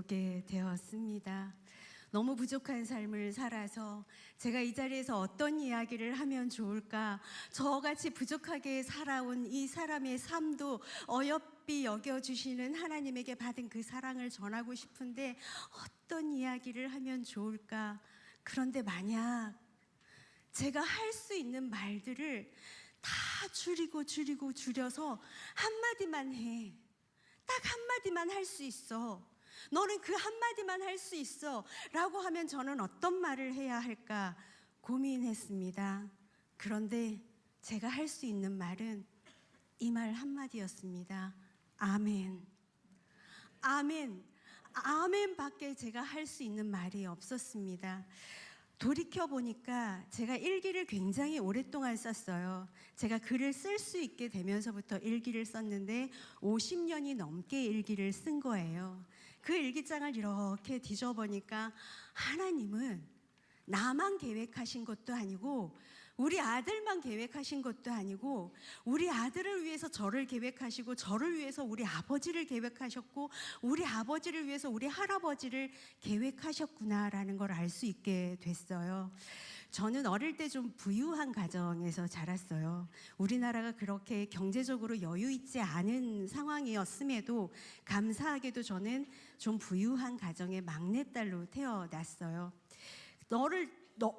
겪게 되었습니다. 너무 부족한 삶을 살아서 제가 이 자리에서 어떤 이야기를 하면 좋을까? 저같이 부족하게 살아온 이 사람의 삶도 어여삐 여겨주시는 하나님에게 받은 그 사랑을 전하고 싶은데 어떤 이야기를 하면 좋을까? 그런데 만약 제가 할 수 있는 말들을 다 줄여서 한마디만 해. 딱 한마디만 할 수 있어. 너는 그 한마디만 할 수 있어 라고 하면 저는 어떤 말을 해야 할까 고민했습니다. 그런데 제가 할 수 있는 말은 이 말 한마디였습니다. 아멘. 아멘. 아멘 밖에 제가 할 수 있는 말이 없었습니다. 돌이켜보니까 제가 일기를 굉장히 오랫동안 썼어요. 제가 글을 쓸 수 있게 되면서부터 일기를 썼는데 50년이 넘게 일기를 쓴 거예요. 그 일기장을 이렇게 뒤져보니까 하나님은 나만 계획하신 것도 아니고 우리 아들만 계획하신 것도 아니고 우리 아들을 위해서 저를 계획하시고 저를 위해서 우리 아버지를 계획하셨고 우리 아버지를 위해서 우리 할아버지를 계획하셨구나라는 걸 알 수 있게 됐어요. 저는 어릴 때 좀 부유한 가정에서 자랐어요. 우리나라가 그렇게 경제적으로 여유 있지 않은 상황이었음에도 감사하게도 저는 좀 부유한 가정의 막내딸로 태어났어요.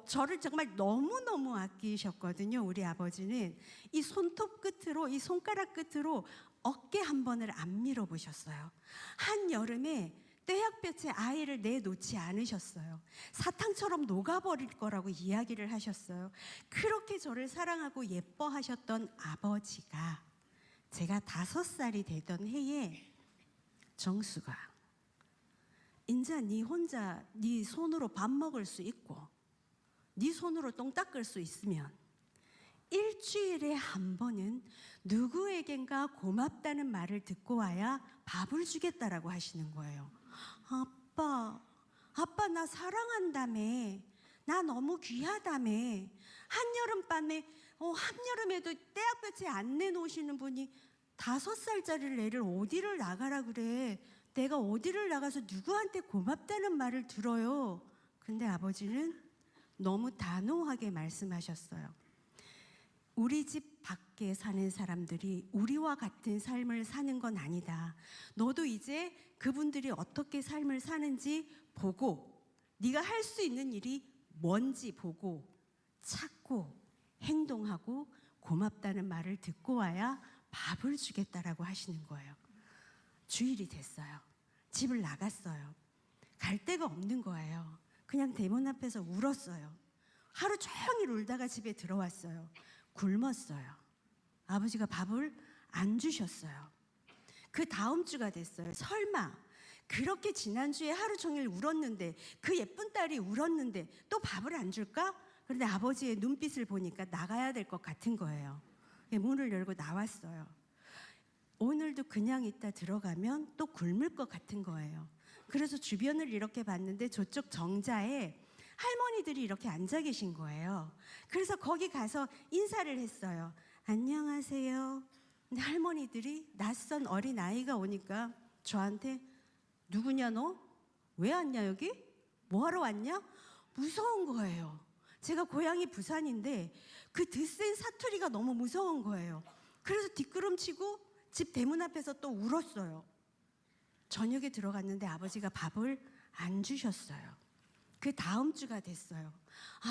저를 정말 너무너무 아끼셨거든요. 우리 아버지는 이 손톱 끝으로, 이 손가락 끝으로 어깨 한 번을 안 밀어보셨어요. 한여름에 떼약볕에 아이를 내놓지 않으셨어요. 사탕처럼 녹아버릴 거라고 이야기를 하셨어요. 그렇게 저를 사랑하고 예뻐하셨던 아버지가 제가 5살이 되던 해에 정수가 인자 네 혼자 네 손으로 밥 먹을 수 있고 네 손으로 똥 닦을 수 있으면 일주일에 한 번은 누구에겐가 고맙다는 말을 듣고 와야 밥을 주겠다라고 하시는 거예요. 아빠 나 사랑한다며. 나 너무 귀하다며. 한여름에도 떼약볕에 안 내놓으시는 분이 5살짜리 애를 어디를 나가라 그래. 내가 어디를 나가서 누구한테 고맙다는 말을 들어요. 근데 아버지는 너무 단호하게 말씀하셨어요. 우리 집 밖에 사는 사람들이 우리와 같은 삶을 사는 건 아니다. 너도 이제 그분들이 어떻게 삶을 사는지 보고 네가 할 수 있는 일이 뭔지 보고 찾고 행동하고 고맙다는 말을 듣고 와야 밥을 주겠다라고 하시는 거예요. 주일이 됐어요. 집을 나갔어요. 갈 데가 없는 거예요. 그냥 대문 앞에서 울었어요. 하루 종일 울다가 집에 들어왔어요. 굶었어요. 아버지가 밥을 안 주셨어요. 그 다음 주가 됐어요. 설마 그렇게 지난주에 하루 종일 울었는데 그 예쁜 딸이 울었는데 또 밥을 안 줄까? 그런데 아버지의 눈빛을 보니까 나가야 될 것 같은 거예요. 문을 열고 나왔어요. 오늘도 그냥 있다 들어가면 또 굶을 것 같은 거예요. 그래서 주변을 이렇게 봤는데 저쪽 정자에 할머니들이 이렇게 앉아 계신 거예요. 그래서 거기 가서 인사를 했어요. 안녕하세요. 근데 할머니들이 낯선 어린 아이가 오니까 저한테 누구냐 너? 왜 왔냐 여기? 뭐하러 왔냐? 무서운 거예요. 제가 고향이 부산인데 그 드센 사투리가 너무 무서운 거예요. 그래서 뒷걸음치고 집 대문 앞에서 또 울었어요. 저녁에 들어갔는데 아버지가 밥을 안 주셨어요. 그 다음 주가 됐어요.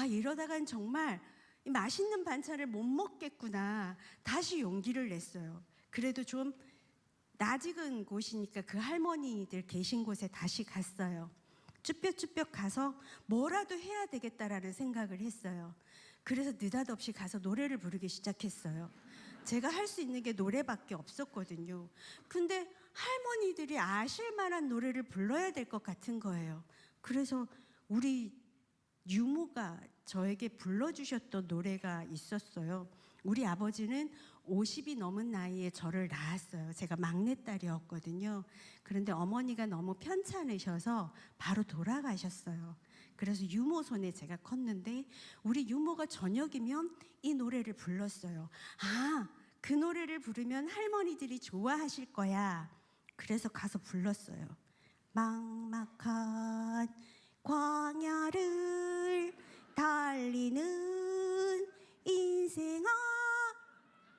이러다간 정말 맛있는 반찬을 못 먹겠구나. 다시 용기를 냈어요. 그래도 좀 낯익은 곳이니까 그 할머니들 계신 곳에 다시 갔어요. 쭈뼛쭈뼛 가서 뭐라도 해야 되겠다라는 생각을 했어요. 그래서 느닷없이 가서 노래를 부르기 시작했어요. 제가 할 수 있는 게 노래밖에 없었거든요. 근데 할머니들이 아실 만한 노래를 불러야 될 것 같은 거예요. 그래서 우리 유모가 저에게 불러주셨던 노래가 있었어요. 우리 아버지는 50이 넘은 나이에 저를 낳았어요. 제가 막내딸이었거든요. 그런데 어머니가 너무 편찮으셔서 바로 돌아가셨어요. 그래서 유모 손에 제가 컸는데 우리 유모가 저녁이면 이 노래를 불렀어요. 그 노래를 부르면 할머니들이 좋아하실 거야. 그래서 가서 불렀어요. 망망 험악한 광야를 달리는 인생아,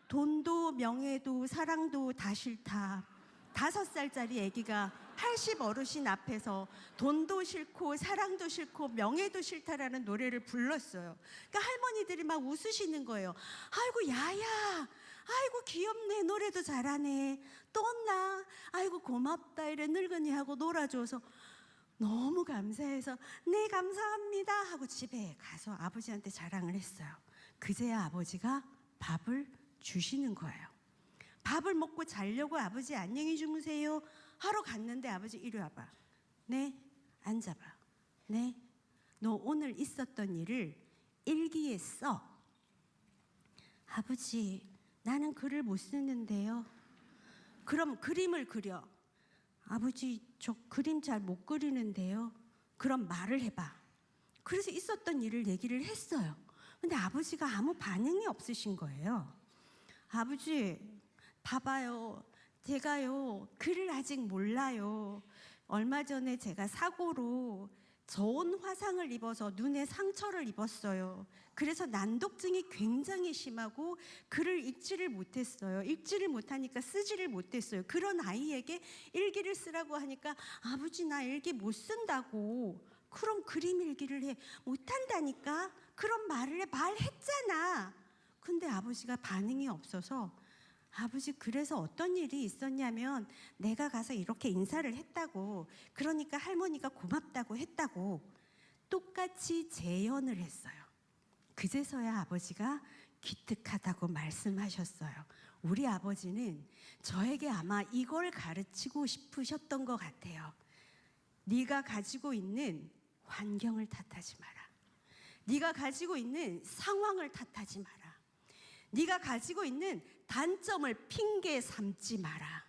돈도 명예도 사랑도 다 싫다. 5살짜리 아기가 80 어르신 앞에서 돈도 싫고 사랑도 싫고 명예도 싫다라는 노래를 불렀어요. 그러니까 할머니들이 막 웃으시는 거예요. 아이고 야야, 아이고 귀엽네, 노래도 잘하네, 또 온나, 아이고 고맙다, 이래 늙은이하고 놀아줘서 너무 감사해서 네 감사합니다 하고 집에 가서 아버지한테 자랑을 했어요. 그제야 아버지가 밥을 주시는 거예요. 밥을 먹고 자려고 아버지 안녕히 주무세요 하러 갔는데 아버지 이리 와봐. 네, 앉아봐. 네, 너 오늘 있었던 일을 일기에 써. 아버지, 나는 글을 못 쓰는데요. 그럼 그림을 그려. 아버지, 저 그림 잘 못 그리는데요. 그럼 말을 해봐. 그래서 있었던 일을 얘기를 했어요. 근데 아버지가 아무 반응이 없으신 거예요. 아버지, 봐봐요. 제가요, 글을 아직 몰라요. 얼마 전에 제가 사고로 저온 화상을 입어서 눈에 상처를 입었어요. 그래서 난독증이 굉장히 심하고 글을 읽지를 못했어요. 읽지를 못하니까 쓰지를 못했어요. 그런 아이에게 일기를 쓰라고 하니까 아버지, 나 일기 못 쓴다고. 그럼 그림 일기를 해. 못한다니까. 그럼 말을 해. 말했잖아. 근데 아버지가 반응이 없어서, 아버지, 그래서 어떤 일이 있었냐면 내가 가서 이렇게 인사를 했다고, 그러니까 할머니가 고맙다고 했다고 똑같이 재연을 했어요. 그제서야 아버지가 기특하다고 말씀하셨어요. 우리 아버지는 저에게 아마 이걸 가르치고 싶으셨던 것 같아요. 네가 가지고 있는 환경을 탓하지 마라. 네가 가지고 있는 상황을 탓하지 마라. 네가 가지고 있는 단점을 핑계 삼지 마라.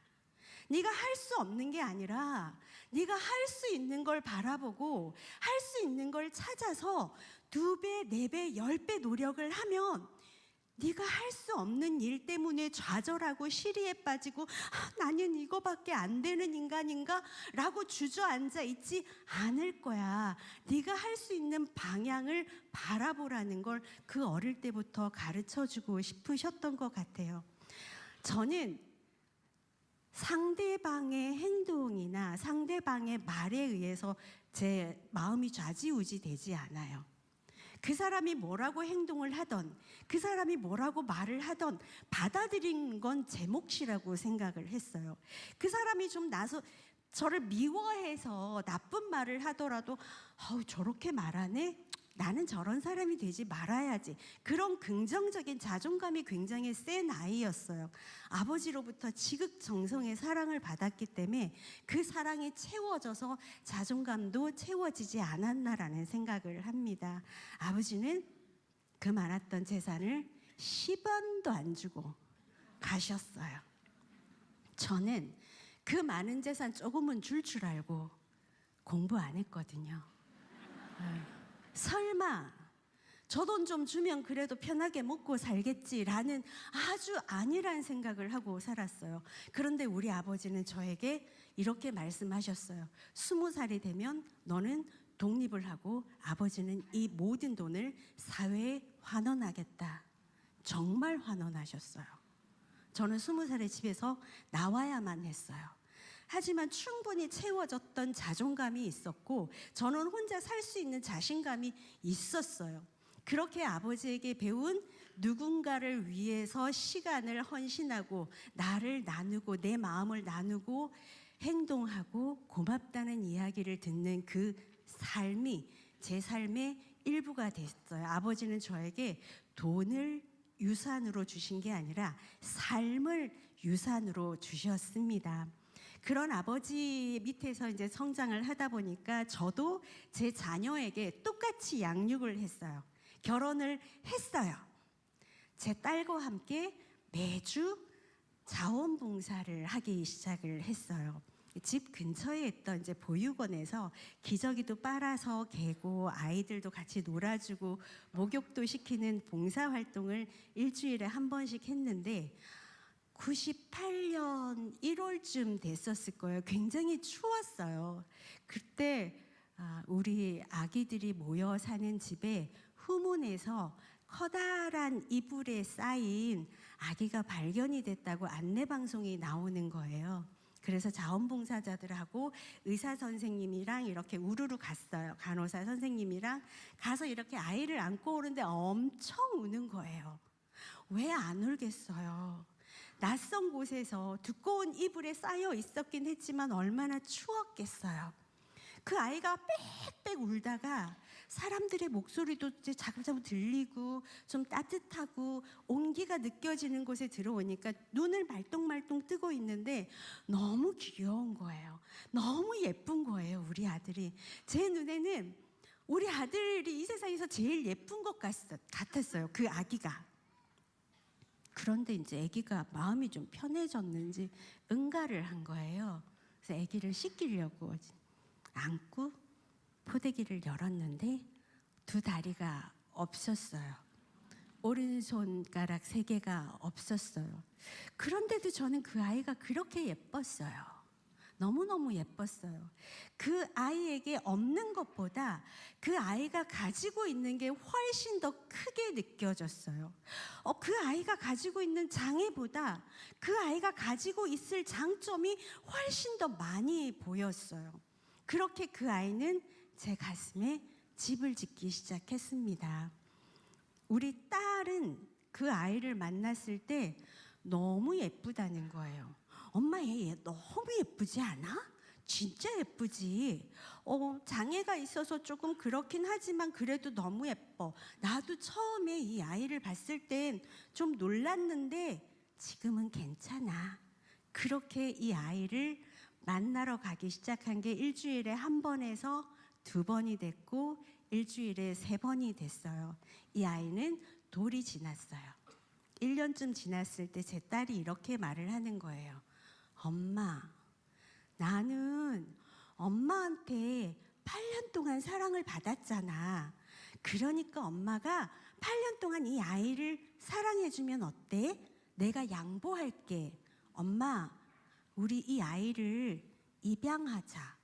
네가 할 수 없는 게 아니라 네가 할 수 있는 걸 바라보고 할 수 있는 걸 찾아서 2배, 4배, 10배 노력을 하면 네가 할 수 없는 일 때문에 좌절하고 시리에 빠지고 나는 이거밖에 안 되는 인간인가? 라고 주저앉아 있지 않을 거야. 네가 할 수 있는 방향을 바라보라는 걸 그 어릴 때부터 가르쳐주고 싶으셨던 것 같아요. 저는 상대방의 행동이나 상대방의 말에 의해서 제 마음이 좌지우지 되지 않아요. 그 사람이 뭐라고 행동을 하던, 그 사람이 뭐라고 말을 하던 받아들이는 건 제 몫이라고 생각을 했어요. 그 사람이 좀 저를 미워해서 나쁜 말을 하더라도 저렇게 말하네? 나는 저런 사람이 되지 말아야지. 그런 긍정적인 자존감이 굉장히 센 아이였어요. 아버지로부터 지극정성의 사랑을 받았기 때문에 그 사랑이 채워져서 자존감도 채워지지 않았나라는 생각을 합니다. 아버지는 그 많았던 재산을 10원도 안 주고 가셨어요. 저는 그 많은 재산 조금은 줄 알고 공부 안 했거든요. 설마 저 돈 좀 주면 그래도 편하게 먹고 살겠지라는 아주 안일한 생각을 하고 살았어요. 그런데 우리 아버지는 저에게 이렇게 말씀하셨어요. 20살이 되면 너는 독립을 하고 아버지는 이 모든 돈을 사회에 환원하겠다. 정말 환원하셨어요. 저는 20살에 집에서 나와야만 했어요. 하지만 충분히 채워졌던 자존감이 있었고 저는 혼자 살 수 있는 자신감이 있었어요. 그렇게 아버지에게 배운 누군가를 위해서 시간을 헌신하고 나를 나누고 내 마음을 나누고 행동하고 고맙다는 이야기를 듣는 그 삶이 제 삶의 일부가 됐어요. 아버지는 저에게 돈을 유산으로 주신 게 아니라 삶을 유산으로 주셨습니다. 그런 아버지 밑에서 이제 성장을 하다 보니까 저도 제 자녀에게 똑같이 양육을 했어요. 결혼을 했어요. 제 딸과 함께 매주 자원봉사를 하기 시작을 했어요. 집 근처에 있던 이제 보육원에서 기저귀도 빨아서 개고 아이들도 같이 놀아주고 목욕도 시키는 봉사활동을 일주일에 한 번씩 했는데 98년 1월쯤 됐었을 거예요. 굉장히 추웠어요. 그때 우리 아기들이 모여 사는 집에 후문에서 커다란 이불에 쌓인 아기가 발견이 됐다고 안내방송이 나오는 거예요. 그래서 자원봉사자들하고 의사 선생님이랑 이렇게 우르르 갔어요. 간호사 선생님이랑 가서 이렇게 아이를 안고 오는데 엄청 우는 거예요. 왜 안 울겠어요? 낯선 곳에서 두꺼운 이불에 쌓여 있었긴 했지만 얼마나 추웠겠어요. 그 아이가 빽빽 울다가 사람들의 목소리도 이제 자꾸자꾸 들리고 좀 따뜻하고 온기가 느껴지는 곳에 들어오니까 눈을 말똥말똥 뜨고 있는데 너무 귀여운 거예요. 너무 예쁜 거예요, 우리 아들이. 제 눈에는 우리 아들이 이 세상에서 제일 예쁜 것 같았어요, 그 아기가. 그런데 이제 아기가 마음이 좀 편해졌는지 응가를 한 거예요. 그래서 아기를 씻기려고 안고 포대기를 열었는데 두 다리가 없었어요. 오른손가락 3개가 없었어요. 그런데도 저는 그 아이가 그렇게 예뻤어요. 너무너무 예뻤어요. 그 아이에게 없는 것보다 그 아이가 가지고 있는 게 훨씬 더 크게 느껴졌어요. 그 아이가 가지고 있는 장애보다 그 아이가 가지고 있을 장점이 훨씬 더 많이 보였어요. 그렇게 그 아이는 제 가슴에 집을 짓기 시작했습니다. 우리 딸은 그 아이를 만났을 때 너무 예쁘다는 거예요. 엄마 얘 너무 예쁘지 않아? 진짜 예쁘지. 장애가 있어서 조금 그렇긴 하지만 그래도 너무 예뻐. 나도 처음에 이 아이를 봤을 땐 좀 놀랐는데 지금은 괜찮아. 그렇게 이 아이를 만나러 가기 시작한 게 일주일에 1번에서 2번이 됐고 일주일에 3번이 됐어요. 이 아이는 돌이 지났어요. 1년쯤 지났을 때 제 딸이 이렇게 말을 하는 거예요. 엄마, 나는 엄마한테 8년 동안 사랑을 받았잖아. 그러니까 엄마가 8년 동안 이 아이를 사랑해주면 어때? 내가 양보할게. 엄마, 우리 이 아이를 입양하자.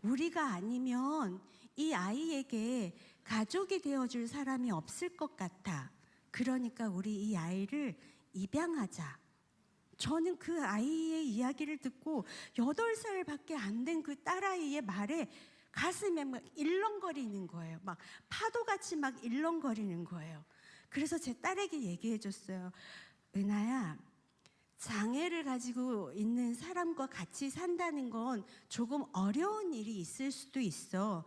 우리가 아니면 이 아이에게 가족이 되어줄 사람이 없을 것 같아. 그러니까 우리 이 아이를 입양하자. 저는 그 아이의 이야기를 듣고 8살밖에 안 된 그 딸아이의 말에 가슴에 막 일렁거리는 거예요. 막 파도같이 막 일렁거리는 거예요. 그래서 제 딸에게 얘기해 줬어요. 은하야, 장애를 가지고 있는 사람과 같이 산다는 건 조금 어려운 일이 있을 수도 있어.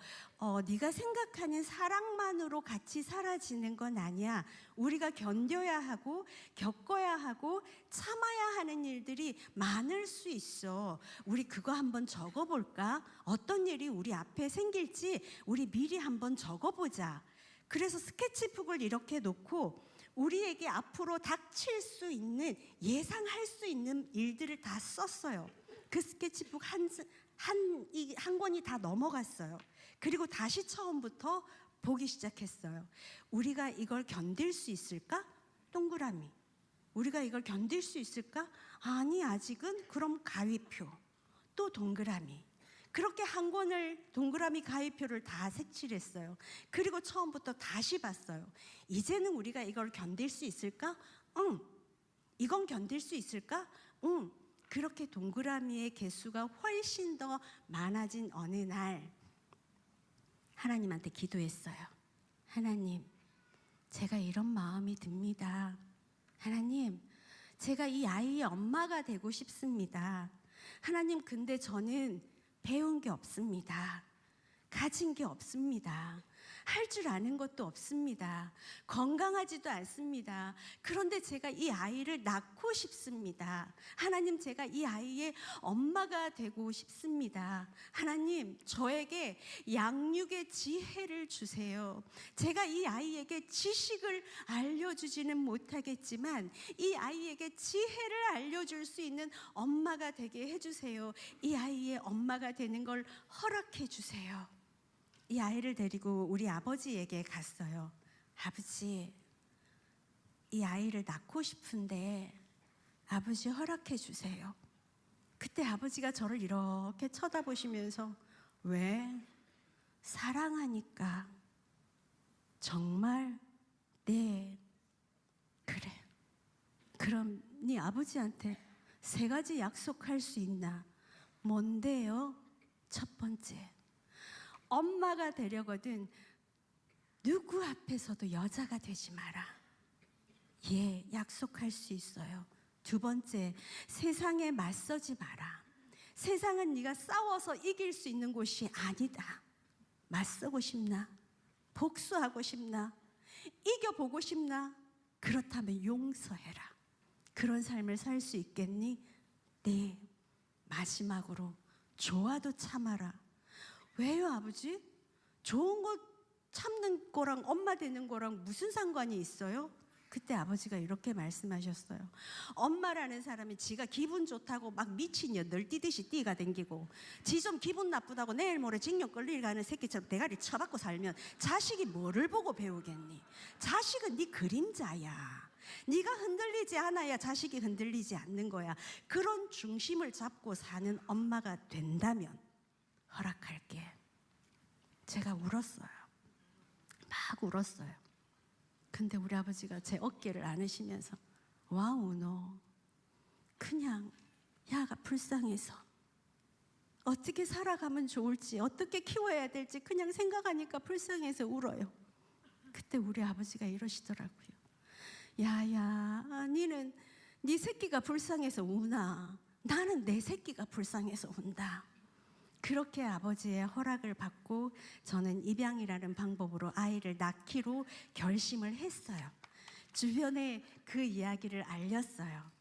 네가 생각하는 사랑만으로 같이 사라지는 건 아니야. 우리가 견뎌야 하고 겪어야 하고 참아야 하는 일들이 많을 수 있어. 우리 그거 한번 적어볼까? 어떤 일이 우리 앞에 생길지 우리 미리 한번 적어보자. 그래서 스케치북을 이렇게 놓고 우리에게 앞으로 닥칠 수 있는, 예상할 수 있는 일들을 다 썼어요. 그 스케치북 한 권이 다 넘어갔어요. 그리고 다시 처음부터 보기 시작했어요. 우리가 이걸 견딜 수 있을까? 동그라미. 우리가 이걸 견딜 수 있을까? 아니, 아직은. 그럼 가위표. 또 동그라미. 그렇게 한 권을 동그라미 가위표를 다 색칠했어요. 그리고 처음부터 다시 봤어요. 이제는 우리가 이걸 견딜 수 있을까? 응. 이건 견딜 수 있을까? 응. 그렇게 동그라미의 개수가 훨씬 더 많아진 어느 날 하나님한테 기도했어요. 하나님, 제가 이런 마음이 듭니다. 하나님, 제가 이 아이의 엄마가 되고 싶습니다. 하나님, 근데 저는 배운 게 없습니다. 가진 게 없습니다. 할 줄 아는 것도 없습니다. 건강하지도 않습니다. 그런데 제가 이 아이를 낳고 싶습니다. 하나님, 제가 이 아이의 엄마가 되고 싶습니다. 하나님, 저에게 양육의 지혜를 주세요. 제가 이 아이에게 지식을 알려주지는 못하겠지만 이 아이에게 지혜를 알려줄 수 있는 엄마가 되게 해주세요. 이 아이의 엄마가 되는 걸 허락해 주세요. 이 아이를 데리고 우리 아버지에게 갔어요. 아버지, 이 아이를 낳고 싶은데 아버지 허락해 주세요. 그때 아버지가 저를 이렇게 쳐다보시면서 왜? 사랑하니까. 정말? 네. 그래. 그럼 네 아버지한테 3가지 약속할 수 있나? 뭔데요? 첫 번째, 엄마가 되려거든 누구 앞에서도 여자가 되지 마라. 예, 약속할 수 있어요. 두 번째, 세상에 맞서지 마라. 세상은 네가 싸워서 이길 수 있는 곳이 아니다. 맞서고 싶나? 복수하고 싶나? 이겨보고 싶나? 그렇다면 용서해라. 그런 삶을 살 수 있겠니? 네. 마지막으로, 좋아도 참아라. 왜요, 아버지? 좋은 거 참는 거랑 엄마 되는 거랑 무슨 상관이 있어요? 그때 아버지가 이렇게 말씀하셨어요. 엄마라는 사람이 지가 기분 좋다고 막 미친 년들 뛰듯이 뛰가 댕기고, 지 좀 기분 나쁘다고 내일 모레 징역 끌릴 가는 새끼처럼 대가리 쳐박고 살면 자식이 뭐를 보고 배우겠니? 자식은 네 그림자야. 네가 흔들리지 않아야 자식이 흔들리지 않는 거야. 그런 중심을 잡고 사는 엄마가 된다면 허락할게. 제가 울었어요. 막 울었어요. 근데 우리 아버지가 제 어깨를 안으시면서 와우, 너 그냥 야가 불쌍해서 어떻게 살아가면 좋을지, 어떻게 키워야 될지 그냥 생각하니까 불쌍해서 울어요. 그때 우리 아버지가 이러시더라고요. 야야, 니는 네 새끼가 불쌍해서 우나? 나는 내 새끼가 불쌍해서 운다. 그렇게 아버지의 허락을 받고 저는 입양이라는 방법으로 아이를 낳기로 결심을 했어요. 주변에 그 이야기를 알렸어요.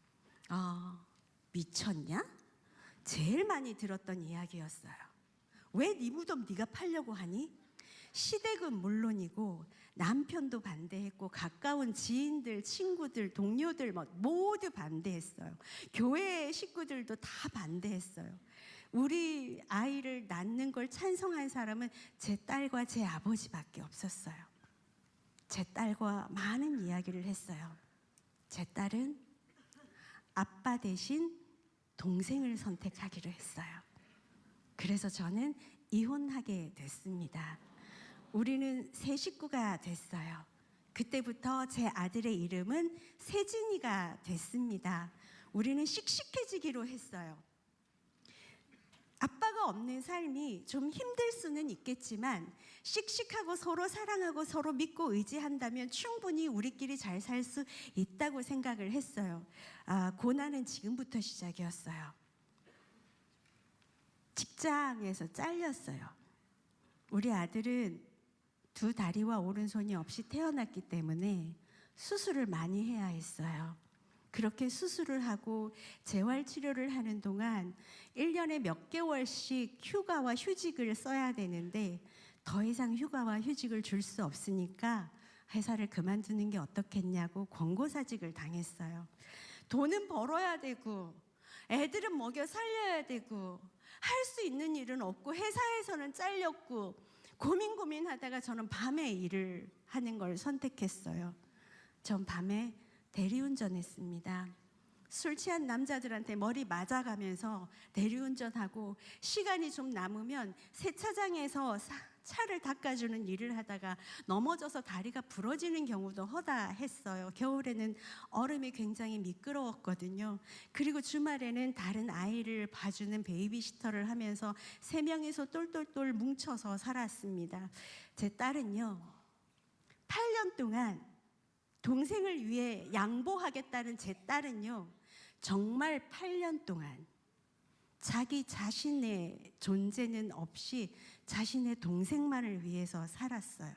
미쳤냐? 제일 많이 들었던 이야기였어요. 왜 네 무덤 네가 팔려고 하니? 시댁은 물론이고 남편도 반대했고 가까운 지인들, 친구들, 동료들 모두 반대했어요. 교회 식구들도 다 반대했어요. 우리 아이를 낳는 걸 찬성한 사람은 제 딸과 제 아버지밖에 없었어요. 제 딸과 많은 이야기를 했어요. 제 딸은 아빠 대신 동생을 선택하기로 했어요. 그래서 저는 이혼하게 됐습니다. 우리는 새 식구가 됐어요. 그때부터 제 아들의 이름은 세진이가 됐습니다. 우리는 씩씩해지기로 했어요. 아빠가 없는 삶이 좀 힘들 수는 있겠지만 씩씩하고 서로 사랑하고 서로 믿고 의지한다면 충분히 우리끼리 잘 살 수 있다고 생각을 했어요. 고난은 지금부터 시작이었어요. 직장에서 잘렸어요. 우리 아들은 2 다리와 오른손이 없이 태어났기 때문에 수술을 많이 해야 했어요. 그렇게 수술을 하고 재활치료를 하는 동안 1년에 몇 개월씩 휴가와 휴직을 써야 되는데 더 이상 휴가와 휴직을 줄 수 없으니까 회사를 그만두는 게 어떻겠냐고 권고사직을 당했어요. 돈은 벌어야 되고 애들은 먹여 살려야 되고 할 수 있는 일은 없고 회사에서는 잘렸고 고민하다가 저는 밤에 일을 하는 걸 선택했어요. 전 밤에 대리운전했습니다. 술 취한 남자들한테 머리 맞아가면서 대리운전하고 시간이 좀 남으면 세차장에서 차를 닦아주는 일을 하다가 넘어져서 다리가 부러지는 경우도 허다했어요. 겨울에는 얼음이 굉장히 미끄러웠거든요. 그리고 주말에는 다른 아이를 봐주는 베이비시터를 하면서 3명이서 똘똘똘 뭉쳐서 살았습니다. 제 딸은요, 8년 동안 동생을 위해 양보하겠다는 제 딸은요, 정말 8년 동안 자기 자신의 존재는 없이 자신의 동생만을 위해서 살았어요.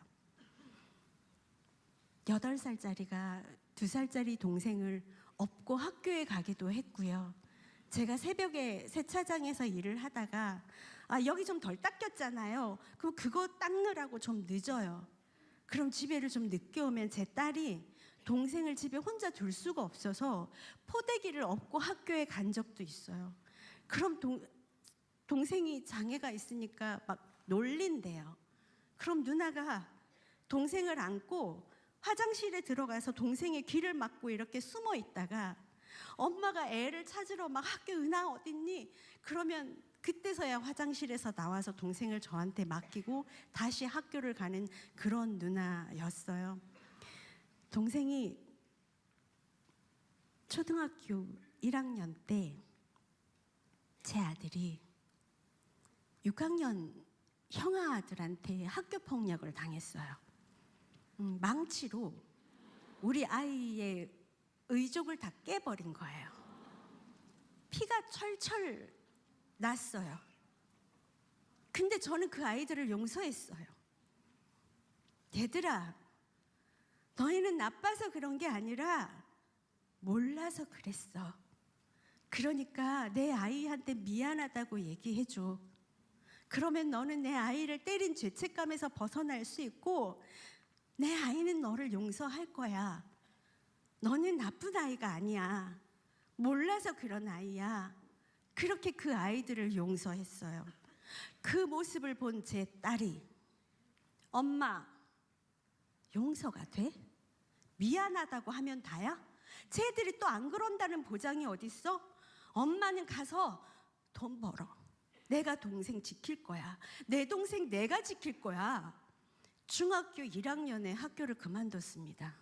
8살짜리가 2살짜리 동생을 업고 학교에 가기도 했고요. 제가 새벽에 세차장에서 일을 하다가 여기 좀 덜 닦였잖아요. 그럼 그거 닦느라고 좀 늦어요. 그럼 집에를 좀 늦게 오면 제 딸이 동생을 집에 혼자 둘 수가 없어서 포대기를 업고 학교에 간 적도 있어요. 그럼 동생이 장애가 있으니까 막 놀린대요. 그럼 누나가 동생을 안고 화장실에 들어가서 동생의 귀를 막고 이렇게 숨어 있다가 엄마가 애를 찾으러 막 학교 은하 어딨니? 그러면 그때서야 화장실에서 나와서 동생을 저한테 맡기고 다시 학교를 가는 그런 누나였어요. 동생이 초등학교 1학년 때 제 아들이 6학년 형아들한테 학교 폭력을 당했어요. 망치로 우리 아이의 의족을 다 깨버린 거예요. 피가 철철 났어요. 근데 저는 그 아이들을 용서했어요. 얘들아, 너희는 나빠서 그런 게 아니라 몰라서 그랬어. 그러니까 내 아이한테 미안하다고 얘기해줘. 그러면 너는 내 아이를 때린 죄책감에서 벗어날 수 있고 내 아이는 너를 용서할 거야. 너는 나쁜 아이가 아니야. 몰라서 그런 아이야. 그렇게 그 아이들을 용서했어요. 그 모습을 본 제 딸이 엄마, 용서가 돼? 미안하다고 하면 다야? 쟤들이 또 안 그런다는 보장이 어딨어? 엄마는 가서 돈 벌어. 내가 동생 지킬 거야. 내 동생 내가 지킬 거야. 중학교 1학년에 학교를 그만뒀습니다.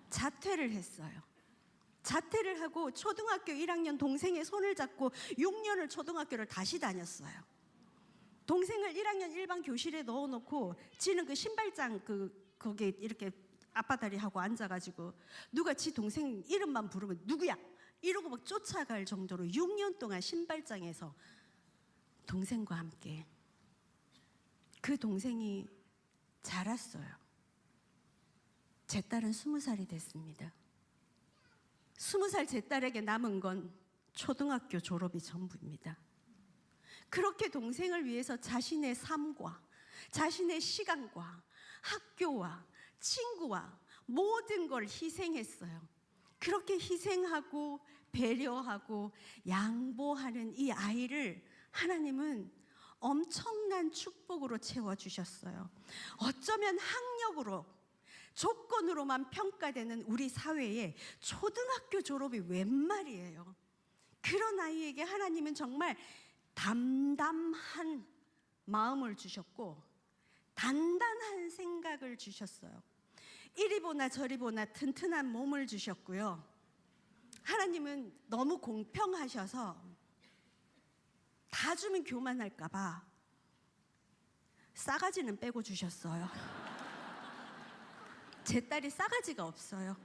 자퇴를 했어요. 자퇴를 하고 초등학교 1학년 동생의 손을 잡고 6년을 초등학교를 다시 다녔어요. 동생을 1학년 일반 교실에 넣어놓고 지는 그 신발장 거기에 이렇게 앞바다리 하고 앉아가지고 누가 지 동생 이름만 부르면 누구야? 이러고 막 쫓아갈 정도로 6년 동안 신발장에서 동생과 함께. 그 동생이 자랐어요. 제 딸은 20살이 됐습니다. 20살 제 딸에게 남은 건 초등학교 졸업이 전부입니다. 그렇게 동생을 위해서 자신의 삶과 자신의 시간과 학교와 친구와 모든 걸 희생했어요. 그렇게 희생하고 배려하고 양보하는 이 아이를 하나님은 엄청난 축복으로 채워주셨어요. 어쩌면 학력으로 조건으로만 평가되는 우리 사회에 초등학교 졸업이 웬 말이에요. 그런 아이에게 하나님은 정말 담담한 마음을 주셨고 단단한 생각을 주셨어요. 이리 보나 저리 보나 튼튼한 몸을 주셨고요. 하나님은 너무 공평하셔서 다 주면 교만할까 봐 싸가지는 빼고 주셨어요. 제 딸이 싸가지가 없어요.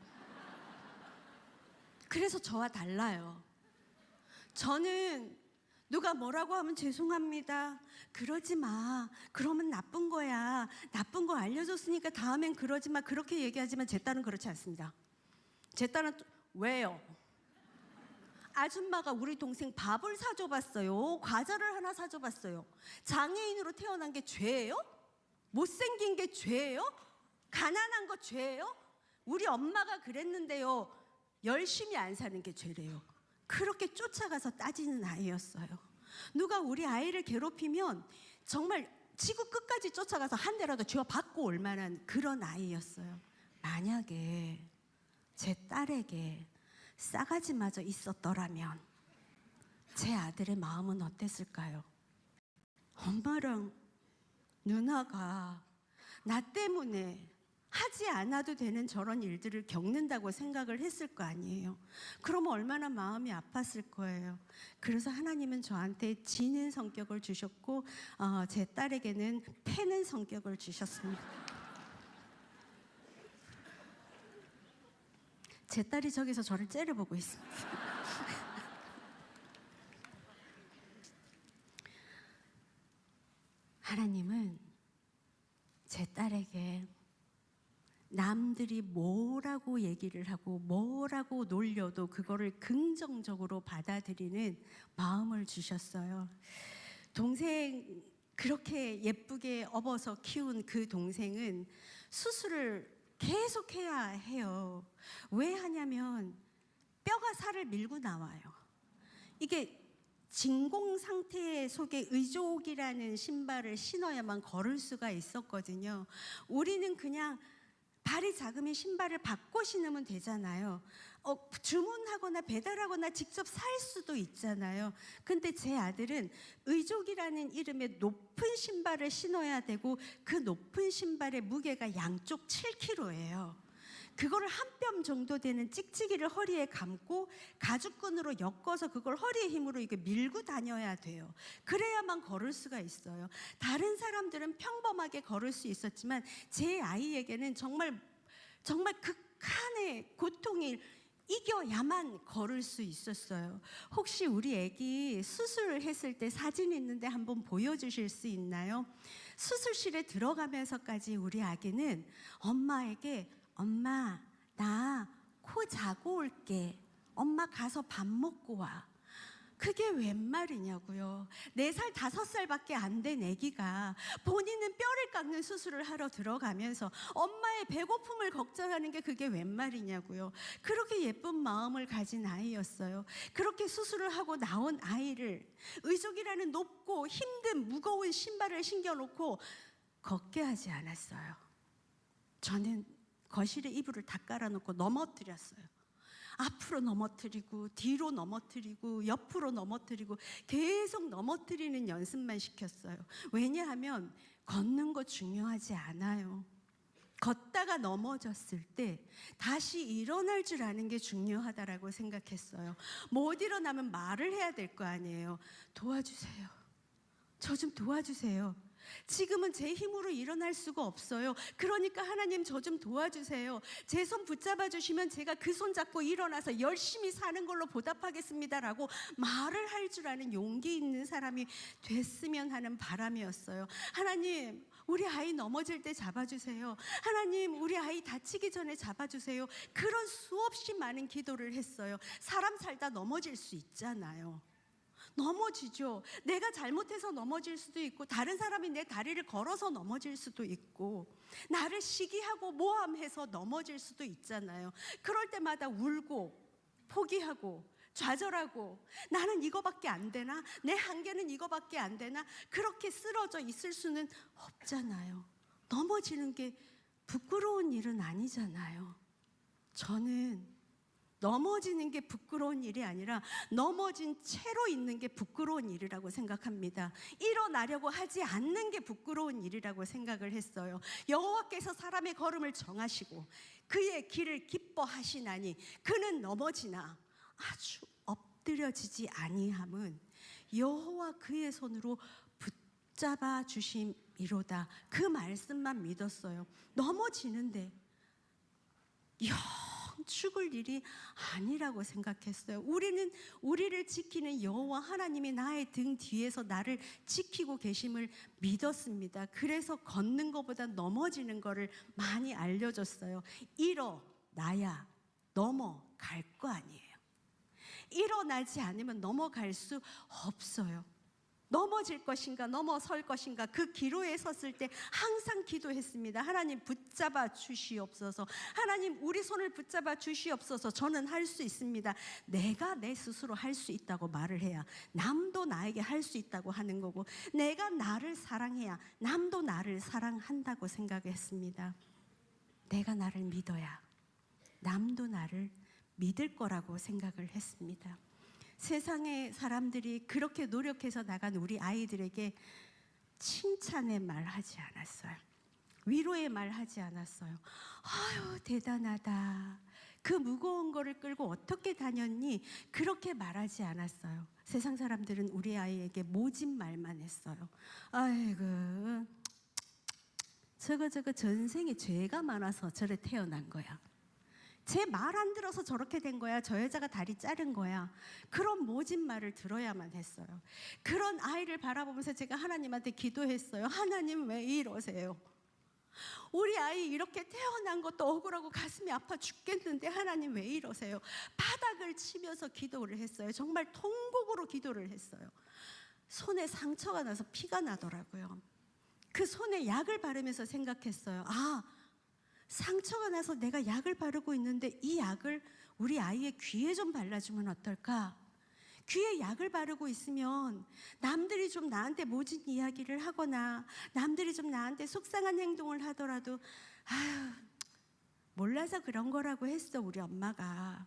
그래서 저와 달라요. 저는 누가 뭐라고 하면 죄송합니다. 그러지 마. 그러면 나쁜 거야. 나쁜 거 알려줬으니까 다음엔 그러지 마. 그렇게 얘기하지만 제 딸은 그렇지 않습니다. 제 딸은 왜요? 아줌마가 우리 동생 밥을 사줘봤어요. 과자를 하나 사줘봤어요. 장애인으로 태어난 게 죄예요? 못생긴 게 죄예요? 가난한 거 죄예요? 우리 엄마가 그랬는데요. 열심히 안 사는 게 죄래요. 그렇게 쫓아가서 따지는 아이였어요. 누가 우리 아이를 괴롭히면 정말 지구 끝까지 쫓아가서 한 대라도 쥐어받고 올 만한 그런 아이였어요. 만약에 제 딸에게 싸가지마저 있었더라면 제 아들의 마음은 어땠을까요? 엄마랑 누나가 나 때문에 하지 않아도 되는 저런 일들을 겪는다고 생각을 했을 거 아니에요. 그러면 얼마나 마음이 아팠을 거예요. 그래서 하나님은 저한테 지는 성격을 주셨고 제 딸에게는 패는 성격을 주셨습니다. 제 딸이 저기서 저를 째려보고 있습니다. 하나님은 제 딸에게 남들이 뭐라고 얘기를 하고 뭐라고 놀려도 그거를 긍정적으로 받아들이는 마음을 주셨어요. 동생 그렇게 예쁘게 업어서 키운 그 동생은 수술을 계속해야 해요. 왜 하냐면 뼈가 살을 밀고 나와요. 이게 진공 상태 속에 의족이라는 신발을 신어야만 걸을 수가 있었거든요. 우리는 그냥 발이 작으면 신발을 바꿔 신으면 되잖아요. 주문하거나 배달하거나 직접 살 수도 있잖아요. 근데 제 아들은 의족이라는 이름의 높은 신발을 신어야 되고 그 높은 신발의 무게가 양쪽 7kg예요. 그거를 한 뼘 정도 되는 찍찍이를 허리에 감고 가죽끈으로 엮어서 그걸 허리의 힘으로 이렇게 밀고 다녀야 돼요. 그래야만 걸을 수가 있어요. 다른 사람들은 평범하게 걸을 수 있었지만 제 아이에게는 정말 극한의 고통이 이겨야만 걸을 수 있었어요. 혹시 우리 아기 수술을 했을 때 사진 있는데 한번 보여주실 수 있나요? 수술실에 들어가면서까지 우리 아기는 엄마에게 엄마, 나 코 자고 올게. 엄마 가서 밥 먹고 와. 그게 웬 말이냐고요. 4살, 5살밖에 안 된 아기가 본인은 뼈를 깎는 수술을 하러 들어가면서 엄마의 배고픔을 걱정하는 게 그게 웬 말이냐고요. 그렇게 예쁜 마음을 가진 아이였어요. 그렇게 수술을 하고 나온 아이를 의족이라는 높고 힘든 무거운 신발을 신겨놓고 걷게 하지 않았어요. 저는 거실에 이불을 다 깔아놓고 넘어뜨렸어요. 앞으로 넘어뜨리고 뒤로 넘어뜨리고 옆으로 넘어뜨리고 계속 넘어뜨리는 연습만 시켰어요. 왜냐하면 걷는 거 중요하지 않아요. 걷다가 넘어졌을 때 다시 일어날 줄 아는 게 중요하다라고 생각했어요. 못 일어나면 말을 해야 될 거 아니에요. 도와주세요. 저 좀 도와주세요. 지금은 제 힘으로 일어날 수가 없어요. 그러니까 하나님 저 좀 도와주세요. 제 손 붙잡아 주시면 제가 그 손 잡고 일어나서 열심히 사는 걸로 보답하겠습니다라고 말을 할 줄 아는 용기 있는 사람이 됐으면 하는 바람이었어요. 하나님, 우리 아이 넘어질 때 잡아주세요. 하나님, 우리 아이 다치기 전에 잡아주세요. 그런 수없이 많은 기도를 했어요. 사람 살다 넘어질 수 있잖아요. 넘어지죠. 내가 잘못해서 넘어질 수도 있고 다른 사람이 내 다리를 걸어서 넘어질 수도 있고 나를 시기하고 모함해서 넘어질 수도 있잖아요. 그럴 때마다 울고 포기하고 좌절하고 나는 이거밖에 안 되나? 내 한계는 이거밖에 안 되나? 그렇게 쓰러져 있을 수는 없잖아요. 넘어지는 게 부끄러운 일은 아니잖아요. 저는 넘어지는 게 부끄러운 일이 아니라 넘어진 채로 있는 게 부끄러운 일이라고 생각합니다. 일어나려고 하지 않는 게 부끄러운 일이라고 생각을 했어요. 여호와께서 사람의 걸음을 정하시고 그의 길을 기뻐하시나니 그는 넘어지나 아주 엎드려지지 아니함은 여호와 그의 손으로 붙잡아 주심이로다. 그 말씀만 믿었어요. 넘어지는데 죽을 일이 아니라고 생각했어요. 우리를 지키는 여호와 하나님이 나의 등 뒤에서 나를 지키고 계심을 믿었습니다. 그래서 걷는 것보다 넘어지는 거를 많이 알려줬어요. 일어나야 넘어갈 거 아니에요. 일어나지 않으면 넘어갈 수 없어요. 넘어질 것인가 넘어설 것인가 그 기로에 섰을 때 항상 기도했습니다. 하나님 붙잡아 주시옵소서. 하나님 우리 손을 붙잡아 주시옵소서. 저는 할 수 있습니다. 내가 내 스스로 할 수 있다고 말을 해야 남도 나에게 할 수 있다고 하는 거고 내가 나를 사랑해야 남도 나를 사랑한다고 생각했습니다. 내가 나를 믿어야 남도 나를 믿을 거라고 생각을 했습니다. 세상의 사람들이 그렇게 노력해서 나간 우리 아이들에게 칭찬의 말 하지 않았어요. 위로의 말 하지 않았어요. 아유 대단하다. 그 무거운 거를 끌고 어떻게 다녔니? 그렇게 말하지 않았어요. 세상 사람들은 우리 아이에게 모진 말만 했어요. 아이고 저거 전생에 죄가 많아서 저래 태어난 거야. 제 말 안 들어서 저렇게 된 거야. 저 여자가 다리 자른 거야. 그런 모진 말을 들어야만 했어요. 그런 아이를 바라보면서 제가 하나님한테 기도했어요. 하나님 왜 이러세요? 우리 아이 이렇게 태어난 것도 억울하고 가슴이 아파 죽겠는데 하나님 왜 이러세요? 바닥을 치면서 기도를 했어요. 정말 통곡으로 기도를 했어요. 손에 상처가 나서 피가 나더라고요. 그 손에 약을 바르면서 생각했어요. 상처가 나서 내가 약을 바르고 있는데 이 약을 우리 아이의 귀에 좀 발라주면 어떨까? 귀에 약을 바르고 있으면 남들이 좀 나한테 모진 이야기를 하거나 남들이 좀 나한테 속상한 행동을 하더라도 몰라서 그런 거라고 했어 우리 엄마가.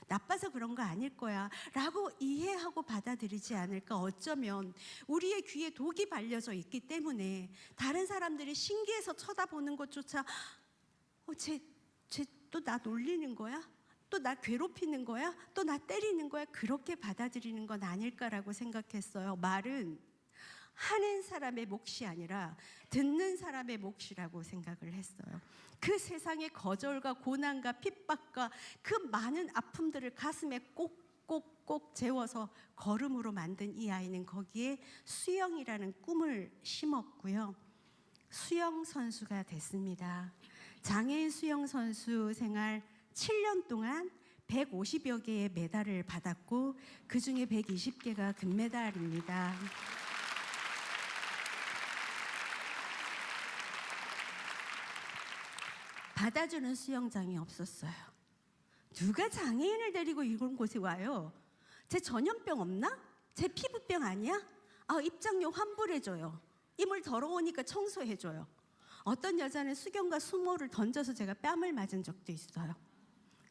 나빠서 그런 거 아닐 거야 라고 이해하고 받아들이지 않을까. 어쩌면 우리의 귀에 독이 발려져 있기 때문에 다른 사람들이 신기해서 쳐다보는 것조차 쟤 또 나 놀리는 거야? 또 나 괴롭히는 거야? 또 나 때리는 거야? 그렇게 받아들이는 건 아닐까라고 생각했어요. 말은 하는 사람의 몫이 아니라 듣는 사람의 몫이라고 생각을 했어요. 그 세상의 거절과 고난과 핍박과 그 많은 아픔들을 가슴에 꼭꼭꼭 재워서 걸음으로 만든 이 아이는 거기에 수영이라는 꿈을 심었고요. 수영 선수가 됐습니다. 장애인 수영 선수 생활 7년 동안 150여 개의 메달을 받았고 그중에 120개가 금메달입니다. 받아주는 수영장이 없었어요. 누가 장애인을 데리고 이런 곳에 와요? 제 전염병 없나? 제 피부병 아니야? 입장료 환불해줘요. 이물 더러우니까 청소해줘요. 어떤 여자는 수경과 수모를 던져서 제가 뺨을 맞은 적도 있어요.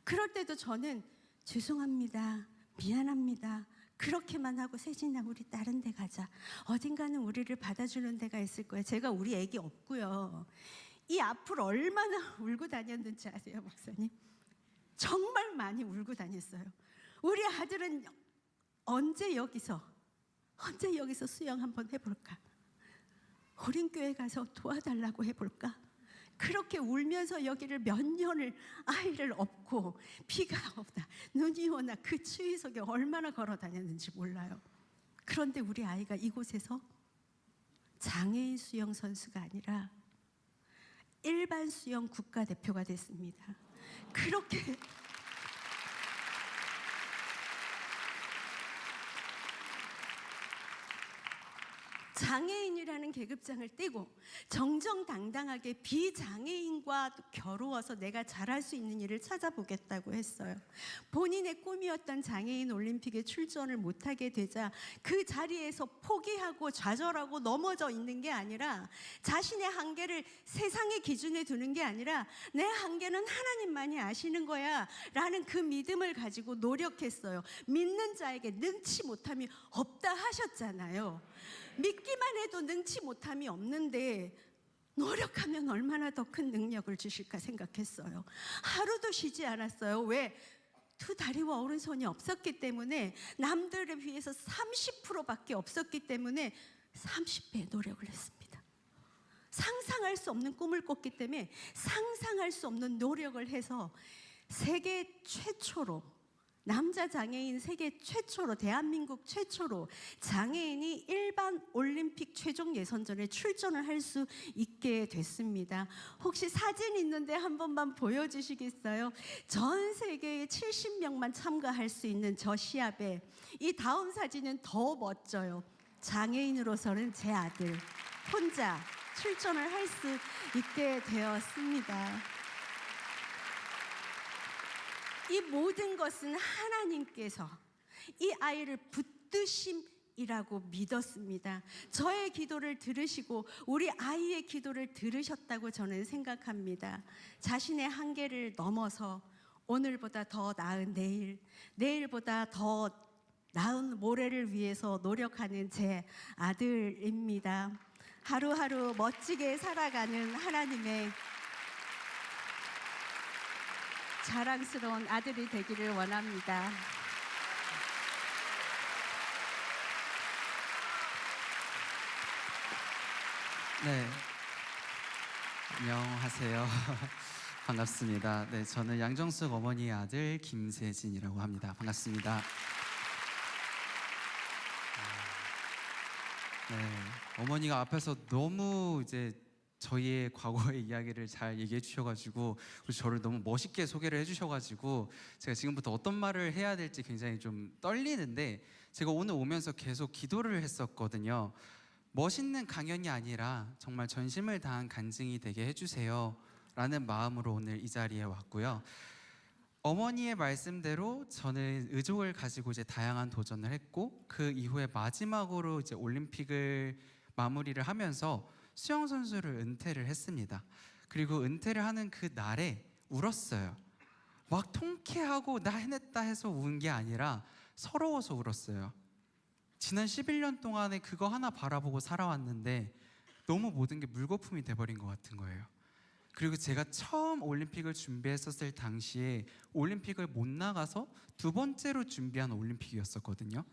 그럴 때도 저는 죄송합니다, 미안합니다, 그렇게만 하고 세진아 우리 다른 데 가자. 어딘가는 우리를 받아주는 데가 있을 거야. 제가 우리 애기 없고요. 이 앞을 얼마나 울고 다녔는지 아세요, 목사님? 정말 많이 울고 다녔어요. 우리 아들은 언제 여기서 수영 한번 해볼까? 어린교회 가서 도와달라고 해볼까? 그렇게 울면서 여기를 몇 년을 아이를 업고 비가 오나 눈이 오나 그 추위 속에 얼마나 걸어 다녔는지 몰라요. 그런데 우리 아이가 이곳에서 장애인 수영 선수가 아니라 일반 수영 국가대표가 됐습니다. 그렇게 장애인이라는 계급장을 떼고 정정당당하게 비장애인과 겨루어서 내가 잘할 수 있는 일을 찾아보겠다고 했어요. 본인의 꿈이었던 장애인 올림픽에 출전을 못하게 되자 그 자리에서 포기하고 좌절하고 넘어져 있는 게 아니라 자신의 한계를 세상의 기준에 두는 게 아니라 내 한계는 하나님만이 아시는 거야 라는 그 믿음을 가지고 노력했어요. 믿는 자에게 능치 못함이 없다 하셨잖아요. 믿기만 해도 능치 못함이 없는데 노력하면 얼마나 더 큰 능력을 주실까 생각했어요. 하루도 쉬지 않았어요. 왜? 두 다리와 오른손이 없었기 때문에, 남들에 비해서 30%밖에 없었기 때문에 30배 노력을 했습니다. 상상할 수 없는 꿈을 꿨기 때문에 상상할 수 없는 노력을 해서 세계 최초로, 남자 장애인 세계 최초로, 대한민국 최초로 장애인이 일반 올림픽 최종 예선전에 출전을 할 수 있게 됐습니다. 혹시 사진 있는데 한 번만 보여주시겠어요? 전 세계에 70명만 참가할 수 있는 저 시합에 이 다음 사진은 더 멋져요. 장애인으로서는 제 아들 혼자 출전을 할 수 있게 되었습니다. 이 모든 것은 하나님께서 이 아이를 붙드심이라고 믿었습니다. 저의 기도를 들으시고 우리 아이의 기도를 들으셨다고 저는 생각합니다. 자신의 한계를 넘어서 오늘보다 더 나은 내일, 내일보다 더 나은 모레를 위해서 노력하는 제 아들입니다. 하루하루 멋지게 살아가는 하나님의 자랑스러운 아들이 되기를 원합니다. 네, 안녕하세요. 반갑습니다. 네, 저는 양정숙 어머니의 아들 김세진이라고 합니다. 반갑습니다. 네, 어머니가 앞에서 너무 이제 저희의 과거의 이야기를 잘 얘기해 주셔가지고, 그리고 저를 너무 멋있게 소개를 해주셔가지고 제가 지금부터 어떤 말을 해야 될지 굉장히 좀 떨리는데, 제가 오늘 오면서 계속 기도를 했었거든요. 멋있는 강연이 아니라 정말 전심을 다한 간증이 되게 해주세요 라는 마음으로 오늘 이 자리에 왔고요. 어머니의 말씀대로 저는 의족을 가지고 이제 다양한 도전을 했고, 그 이후에 마지막으로 이제 올림픽을 마무리를 하면서 수영 선수를 은퇴를 했습니다. 그리고 은퇴를 하는 그 날에 울었어요. 막 통쾌하고 나 해냈다 해서 운 게 아니라 서러워서 울었어요. 지난 11년 동안에 그거 하나 바라보고 살아왔는데 너무 모든 게 물거품이 돼버린 것 같은 거예요. 그리고 제가 처음 올림픽을 준비했었을 당시에 올림픽을 못 나가서 두 번째로 준비한 올림픽이었었거든요.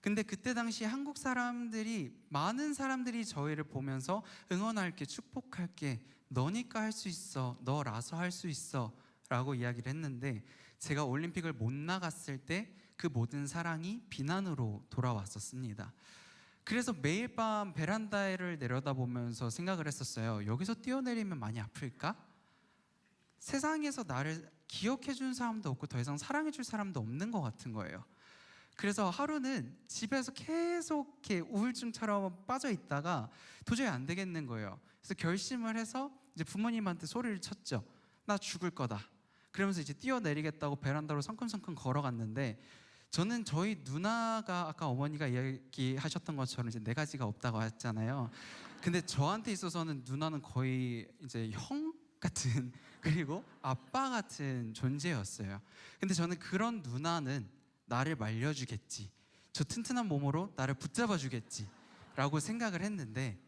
근데 그때 당시 한국 사람들이, 많은 사람들이 저희를 보면서 응원할게, 축복할게, 너니까 할 수 있어, 너라서 할 수 있어 라고 이야기를 했는데, 제가 올림픽을 못 나갔을 때 그 모든 사랑이 비난으로 돌아왔었습니다. 그래서 매일 밤 베란다를 내려다보면서 생각을 했었어요. 여기서 뛰어내리면 많이 아플까? 세상에서 나를 기억해 준 사람도 없고 더 이상 사랑해 줄 사람도 없는 것 같은 거예요. 그래서 하루는 집에서 계속 이렇게 우울증처럼 빠져 있다가 도저히 안 되겠는 거예요. 그래서 결심을 해서 이제 부모님한테 소리를 쳤죠. 나 죽을 거다. 그러면서 이제 뛰어내리겠다고 베란다로 성큼성큼 걸어갔는데, 저는 저희 누나가, 아까 어머니가 이야기하셨던 것처럼 이제 네 가지가 없다고 했잖아요. 근데 저한테 있어서는 누나는 거의 이제 형 같은, 그리고 아빠 같은 존재였어요. 근데 저는 그런 누나는 나를 말려주겠지, 저 튼튼한 몸으로 나를 붙잡아 주겠지 라고 생각을 했는데,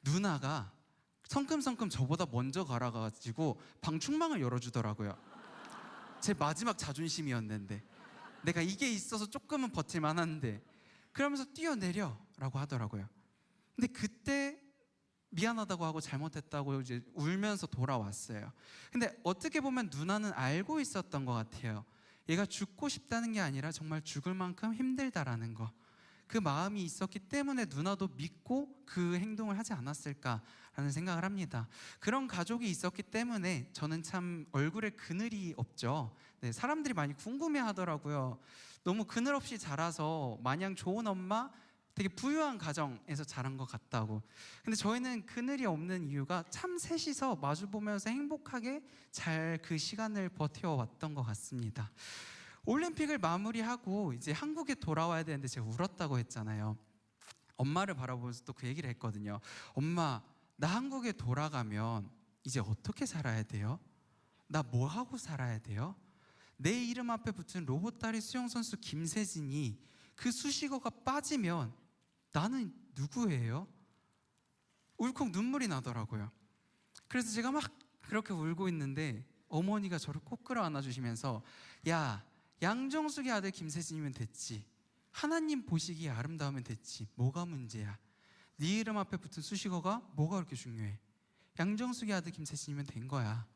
누나가 성큼성큼 저보다 먼저 갈아가지고 방충망을 열어주더라고요. 제 마지막 자존심이었는데, 내가 이게 있어서 조금은 버틸만 한데, 그러면서 뛰어내려 라고 하더라고요. 근데 그때 미안하다고 하고 잘못했다고 이제 울면서 돌아왔어요. 근데 어떻게 보면 누나는 알고 있었던 것 같아요. 얘가 죽고 싶다는 게 아니라 정말 죽을 만큼 힘들다라는 거, 그 마음이 있었기 때문에 누나도 믿고 그 행동을 하지 않았을까라는 생각을 합니다. 그런 가족이 있었기 때문에 저는 참 얼굴에 그늘이 없죠. 네, 사람들이 많이 궁금해하더라고요. 너무 그늘 없이 자라서 마냥 좋은 엄마, 되게 부유한 가정에서 자란 것 같다고. 근데 저희는 그늘이 없는 이유가 참 셋이서 마주보면서 행복하게 잘 그 시간을 버텨왔던 것 같습니다. 올림픽을 마무리하고 이제 한국에 돌아와야 되는데 제가 울었다고 했잖아요. 엄마를 바라보면서 또 그 얘기를 했거든요. 엄마, 나 한국에 돌아가면 이제 어떻게 살아야 돼요? 나 뭐 하고 살아야 돼요? 내 이름 앞에 붙은 로봇다리 수영선수 김세진이 그 수식어가 빠지면 나는 누구예요? 울컥 눈물이 나더라고요. 그래서 제가 막 그렇게 울고 있는데 어머니가 저를 꼭 끌어안아 주시면서, 야, 양정숙의 아들 김세진이면 됐지, 하나님 보시기에 아름다우면 됐지, 뭐가 문제야? 네 이름 앞에 붙은 수식어가 뭐가 그렇게 중요해? 양정숙의 아들 김세진이면 된 거야.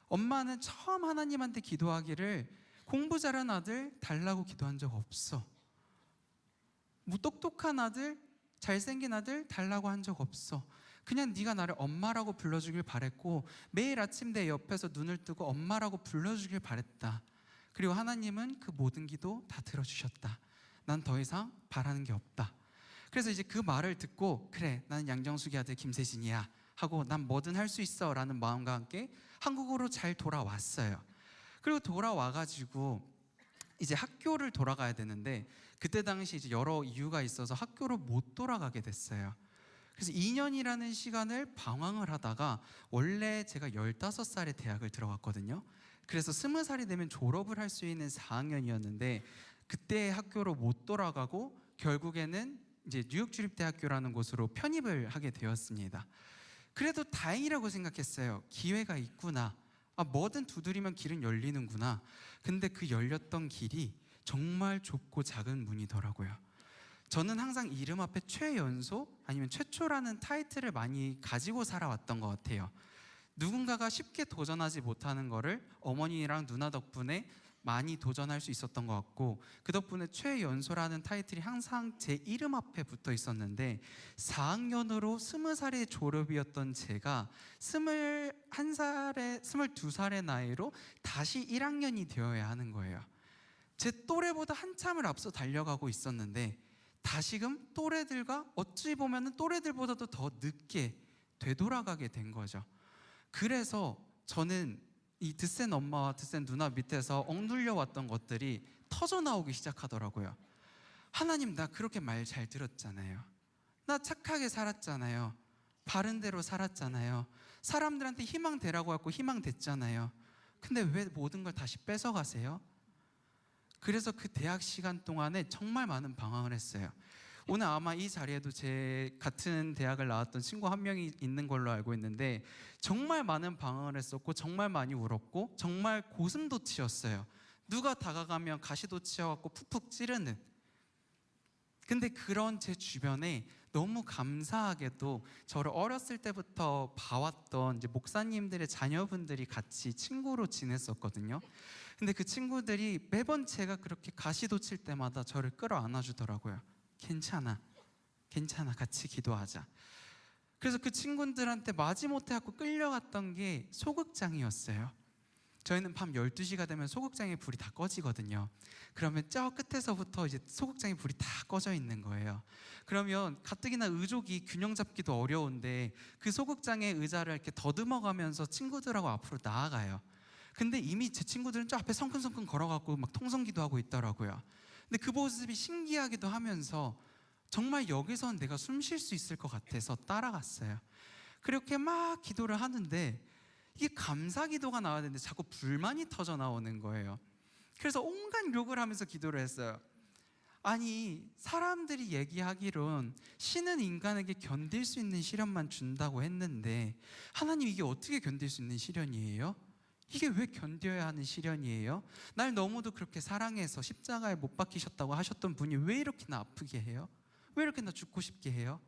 엄마는 처음 하나님한테 기도하기를 공부 잘한 아들 달라고 기도한 적 없어. 뭐 똑똑한 아들, 잘생긴 아들 달라고 한 적 없어. 그냥 네가 나를 엄마라고 불러주길 바랬고, 매일 아침 내 옆에서 눈을 뜨고 엄마라고 불러주길 바랬다. 그리고 하나님은 그 모든 기도 다 들어주셨다. 난 더 이상 바라는 게 없다. 그래서 이제 그 말을 듣고, 그래, 나는 양정숙의 아들 김세진이야 하고 난 뭐든 할 수 있어 라는 마음과 함께 한국으로 잘 돌아왔어요. 그리고 돌아와가지고 이제 학교를 돌아가야 되는데, 그때 당시 이제 여러 이유가 있어서 학교를 못 돌아가게 됐어요. 그래서 2년이라는 시간을 방황을 하다가, 원래 제가 15살에 대학을 들어갔거든요. 그래서 20살이 되면 졸업을 할 수 있는 4학년이었는데 그때 학교로 못 돌아가고 결국에는 이제 뉴욕주립대학교라는 곳으로 편입을 하게 되었습니다. 그래도 다행이라고 생각했어요. 기회가 있구나. 뭐든 두드리면 길은 열리는구나. 근데 그 열렸던 길이 정말 좁고 작은 문이더라고요. 저는 항상 이름 앞에 최연소 아니면 최초라는 타이틀을 많이 가지고 살아왔던 것 같아요. 누군가가 쉽게 도전하지 못하는 거를 어머니랑 누나 덕분에 많이 도전할 수 있었던 것 같고, 그 덕분에 최연소라는 타이틀이 항상 제 이름 앞에 붙어 있었는데, 4학년으로 20살의 졸업이었던 제가 21살에 22살의 나이로 다시 1학년이 되어야 하는 거예요. 제 또래보다 한참을 앞서 달려가고 있었는데 다시금 또래들과 어찌 보면 또래들보다도 더 늦게 되돌아가게 된 거죠. 그래서 저는 이 드센 엄마와 드센 누나 밑에서 억눌려 왔던 것들이 터져 나오기 시작하더라고요. 하나님, 나 그렇게 말 잘 들었잖아요. 나 착하게 살았잖아요. 바른 대로 살았잖아요. 사람들한테 희망 되라고 했고 희망 됐잖아요. 근데 왜 모든 걸 다시 뺏어가세요? 그래서 그 대학 시간 동안에 정말 많은 방황을 했어요. 오늘 아마 이 자리에도 제 같은 대학을 나왔던 친구 한 명이 있는 걸로 알고 있는데 정말 많은 방황을 했었고 정말 많이 울었고 정말 고슴도치였어요. 누가 다가가면 가시도치여갖고 푹푹 찌르는. 근데 그런 제 주변에 너무 감사하게도 저를 어렸을 때부터 봐왔던 이제 목사님들의 자녀분들이 같이 친구로 지냈었거든요. 근데 그 친구들이 매번 제가 그렇게 가시도칠 때마다 저를 끌어안아 주더라고요. 괜찮아, 괜찮아, 같이 기도하자. 그래서 그 친구들한테 마지못해 갖고 끌려갔던 게 소극장이었어요. 저희는 밤 12시가 되면 소극장의 불이 다 꺼지거든요. 그러면 저 끝에서부터 이제 소극장의 불이 다 꺼져 있는 거예요. 그러면 가뜩이나 의족이 균형 잡기도 어려운데 그 소극장의 의자를 이렇게 더듬어가면서 친구들하고 앞으로 나아가요. 근데 이미 제 친구들은 저 앞에 성큼성큼 걸어가고 막 통성기도 하고 있더라고요. 근데 그 모습이 신기하기도 하면서 정말 여기선 내가 숨 쉴 수 있을 것 같아서 따라갔어요. 그렇게 막 기도를 하는데 이게 감사 기도가 나와야 되는데 자꾸 불만이 터져 나오는 거예요. 그래서 온갖 욕을 하면서 기도를 했어요. 아니, 사람들이 얘기하기론 신은 인간에게 견딜 수 있는 시련만 준다고 했는데 하나님, 이게 어떻게 견딜 수 있는 시련이에요? 이게 왜 견뎌야 하는 시련이에요? 날 너무도 그렇게 사랑해서 십자가에 못 박히셨다고 하셨던 분이 왜 이렇게 나 아프게 해요? 왜 이렇게 나 죽고 싶게 해요?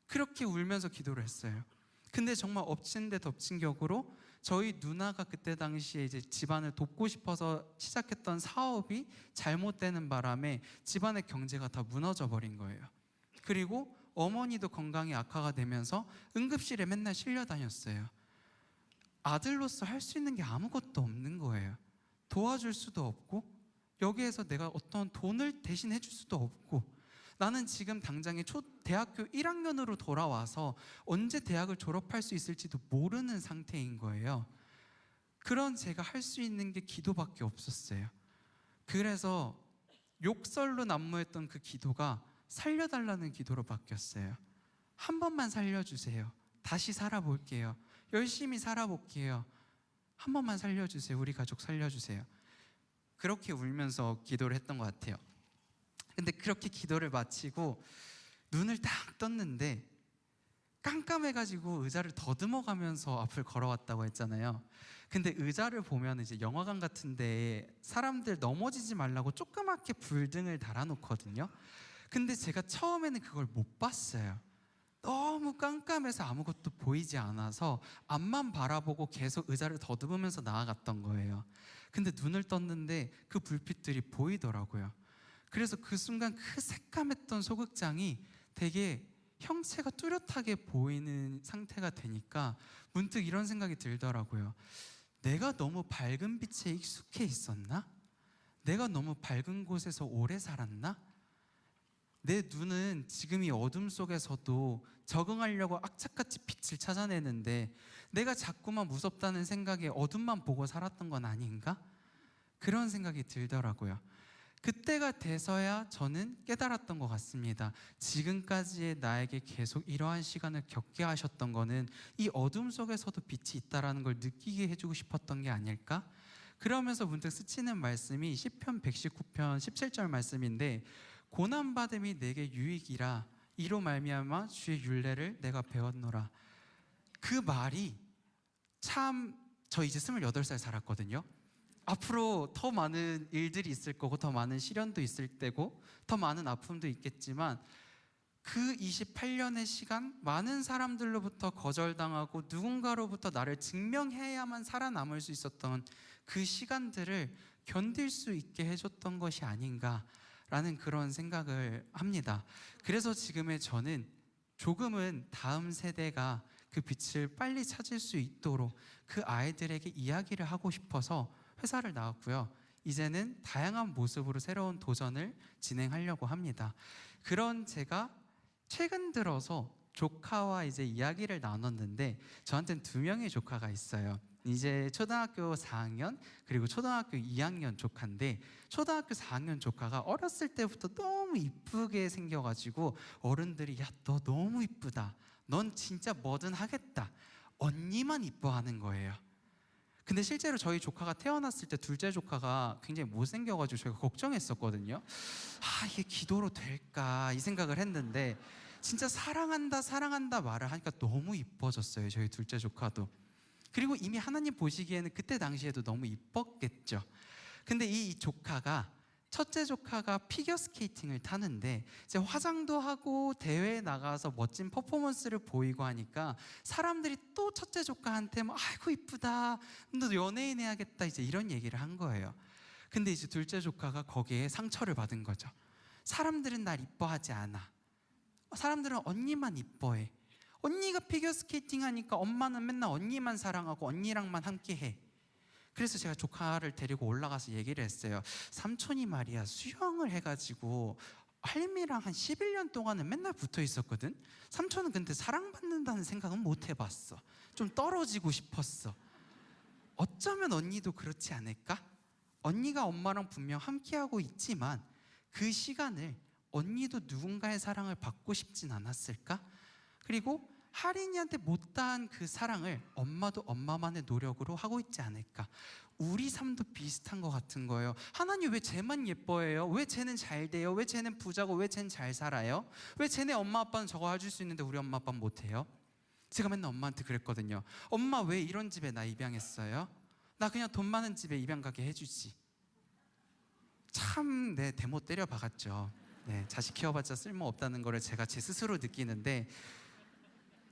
그렇게 울면서 기도를 했어요. 근데 정말 엎친 데 덮친 격으로 저희 누나가 그때 당시에 이제 집안을 돕고 싶어서 시작했던 사업이 잘못되는 바람에 집안의 경제가 다 무너져 버린 거예요. 그리고 어머니도 건강이 악화가 되면서 응급실에 맨날 실려 다녔어요. 아들로서 할 수 있는 게 아무것도 없는 거예요. 도와줄 수도 없고 여기에서 내가 어떤 돈을 대신 해줄 수도 없고 나는 지금 당장에 대학교 1학년으로 돌아와서 언제 대학을 졸업할 수 있을지도 모르는 상태인 거예요. 그런 제가 할 수 있는 게 기도밖에 없었어요. 그래서 욕설로 난무했던 그 기도가 살려달라는 기도로 바뀌었어요. 한 번만 살려주세요. 다시 살아볼게요. 열심히 살아볼게요. 한 번만 살려주세요. 우리 가족 살려주세요. 그렇게 울면서 기도를 했던 것 같아요. 근데 그렇게 기도를 마치고 눈을 딱 떴는데 깜깜해가지고 의자를 더듬어가면서 앞을 걸어왔다고 했잖아요. 근데 의자를 보면 이제 영화관 같은데 사람들 넘어지지 말라고 조그맣게 불등을 달아놓거든요. 근데 제가 처음에는 그걸 못 봤어요. 너무 깜깜해서 아무것도 보이지 않아서 앞만 바라보고 계속 의자를 더듬으면서 나아갔던 거예요. 근데 눈을 떴는데 그 불빛들이 보이더라고요. 그래서 그 순간 그 새까맸던 소극장이 되게 형체가 뚜렷하게 보이는 상태가 되니까 문득 이런 생각이 들더라고요. 내가 너무 밝은 빛에 익숙해 있었나? 내가 너무 밝은 곳에서 오래 살았나? 내 눈은 지금 이 어둠 속에서도 적응하려고 악착같이 빛을 찾아내는데 내가 자꾸만 무섭다는 생각에 어둠만 보고 살았던 건 아닌가? 그런 생각이 들더라고요. 그때가 돼서야 저는 깨달았던 것 같습니다. 지금까지의 나에게 계속 이러한 시간을 겪게 하셨던 거는 이 어둠 속에서도 빛이 있다라는 걸 느끼게 해주고 싶었던 게 아닐까? 그러면서 문득 스치는 말씀이 시편 119편 17절 말씀인데 고난받음이 내게 유익이라 이로 말미암아 주의 율례를 내가 배웠노라. 그 말이 참, 저 이제 28살 살았거든요. 앞으로 더 많은 일들이 있을 거고 더 많은 시련도 있을 때고 더 많은 아픔도 있겠지만 그 28년의 시간 많은 사람들로부터 거절당하고 누군가로부터 나를 증명해야만 살아남을 수 있었던 그 시간들을 견딜 수 있게 해줬던 것이 아닌가라는 그런 생각을 합니다. 그래서 지금의 저는 조금은 다음 세대가 그 빛을 빨리 찾을 수 있도록 그 아이들에게 이야기를 하고 싶어서 회사를 나왔고요. 이제는 다양한 모습으로 새로운 도전을 진행하려고 합니다. 그런 제가 최근 들어서 조카와 이제 이야기를 나눴는데 저한테는 2명의 조카가 있어요. 이제 초등학교 4학년 그리고 초등학교 2학년 조카인데 초등학교 4학년 조카가 어렸을 때부터 너무 이쁘게 생겨가지고 어른들이 야, 너 너무 이쁘다. 넌 진짜 뭐든 하겠다. 언니만 이뻐하는 거예요. 근데 실제로 저희 조카가 태어났을 때 둘째 조카가 굉장히 못생겨가지고 저희가 걱정했었거든요. 아, 이게 기도로 될까 이 생각을 했는데 진짜 사랑한다 사랑한다 말을 하니까 너무 이뻐졌어요, 저희 둘째 조카도. 그리고 이미 하나님 보시기에는 그때 당시에도 너무 이뻤겠죠. 근데 이 조카가, 첫째 조카가 피겨스케이팅을 타는데 이제 화장도 하고 대회에 나가서 멋진 퍼포먼스를 보이고 하니까 사람들이 또 첫째 조카한테 뭐 아이고 이쁘다, 너 연예인 해야겠다, 이제 이런 얘기를 한 거예요. 근데 이제 둘째 조카가 거기에 상처를 받은 거죠. 사람들은 날 이뻐하지 않아. 사람들은 언니만 이뻐해. 언니가 피겨스케이팅 하니까 엄마는 맨날 언니만 사랑하고 언니랑만 함께 해. 그래서 제가 조카를 데리고 올라가서 얘기를 했어요. 삼촌이 말이야 수영을 해가지고 할미랑 한 11년 동안은 맨날 붙어 있었거든. 삼촌은 근데 사랑받는다는 생각은 못 해봤어. 좀 떨어지고 싶었어. 어쩌면 언니도 그렇지 않을까? 언니가 엄마랑 분명 함께하고 있지만 그 시간을 언니도 누군가의 사랑을 받고 싶진 않았을까? 그리고 하린이한테 못다한 그 사랑을 엄마도 엄마만의 노력으로 하고 있지 않을까? 우리 삶도 비슷한 것 같은 거예요. 하나님 왜 쟤만 예뻐해요? 왜 쟤는 잘 돼요? 왜 쟤는 부자고 왜 쟤는 잘 살아요? 왜 쟤네 엄마 아빠는 저거 해줄 수 있는데 우리 엄마 아빠는 못해요? 제가 맨날 엄마한테 그랬거든요. 엄마 왜 이런 집에 나 입양했어요? 나 그냥 돈 많은 집에 입양 가게 해주지. 참 내 대못 때려 박았죠. 네, 자식 키워봤자 쓸모없다는 거를 제가 제 스스로 느끼는데,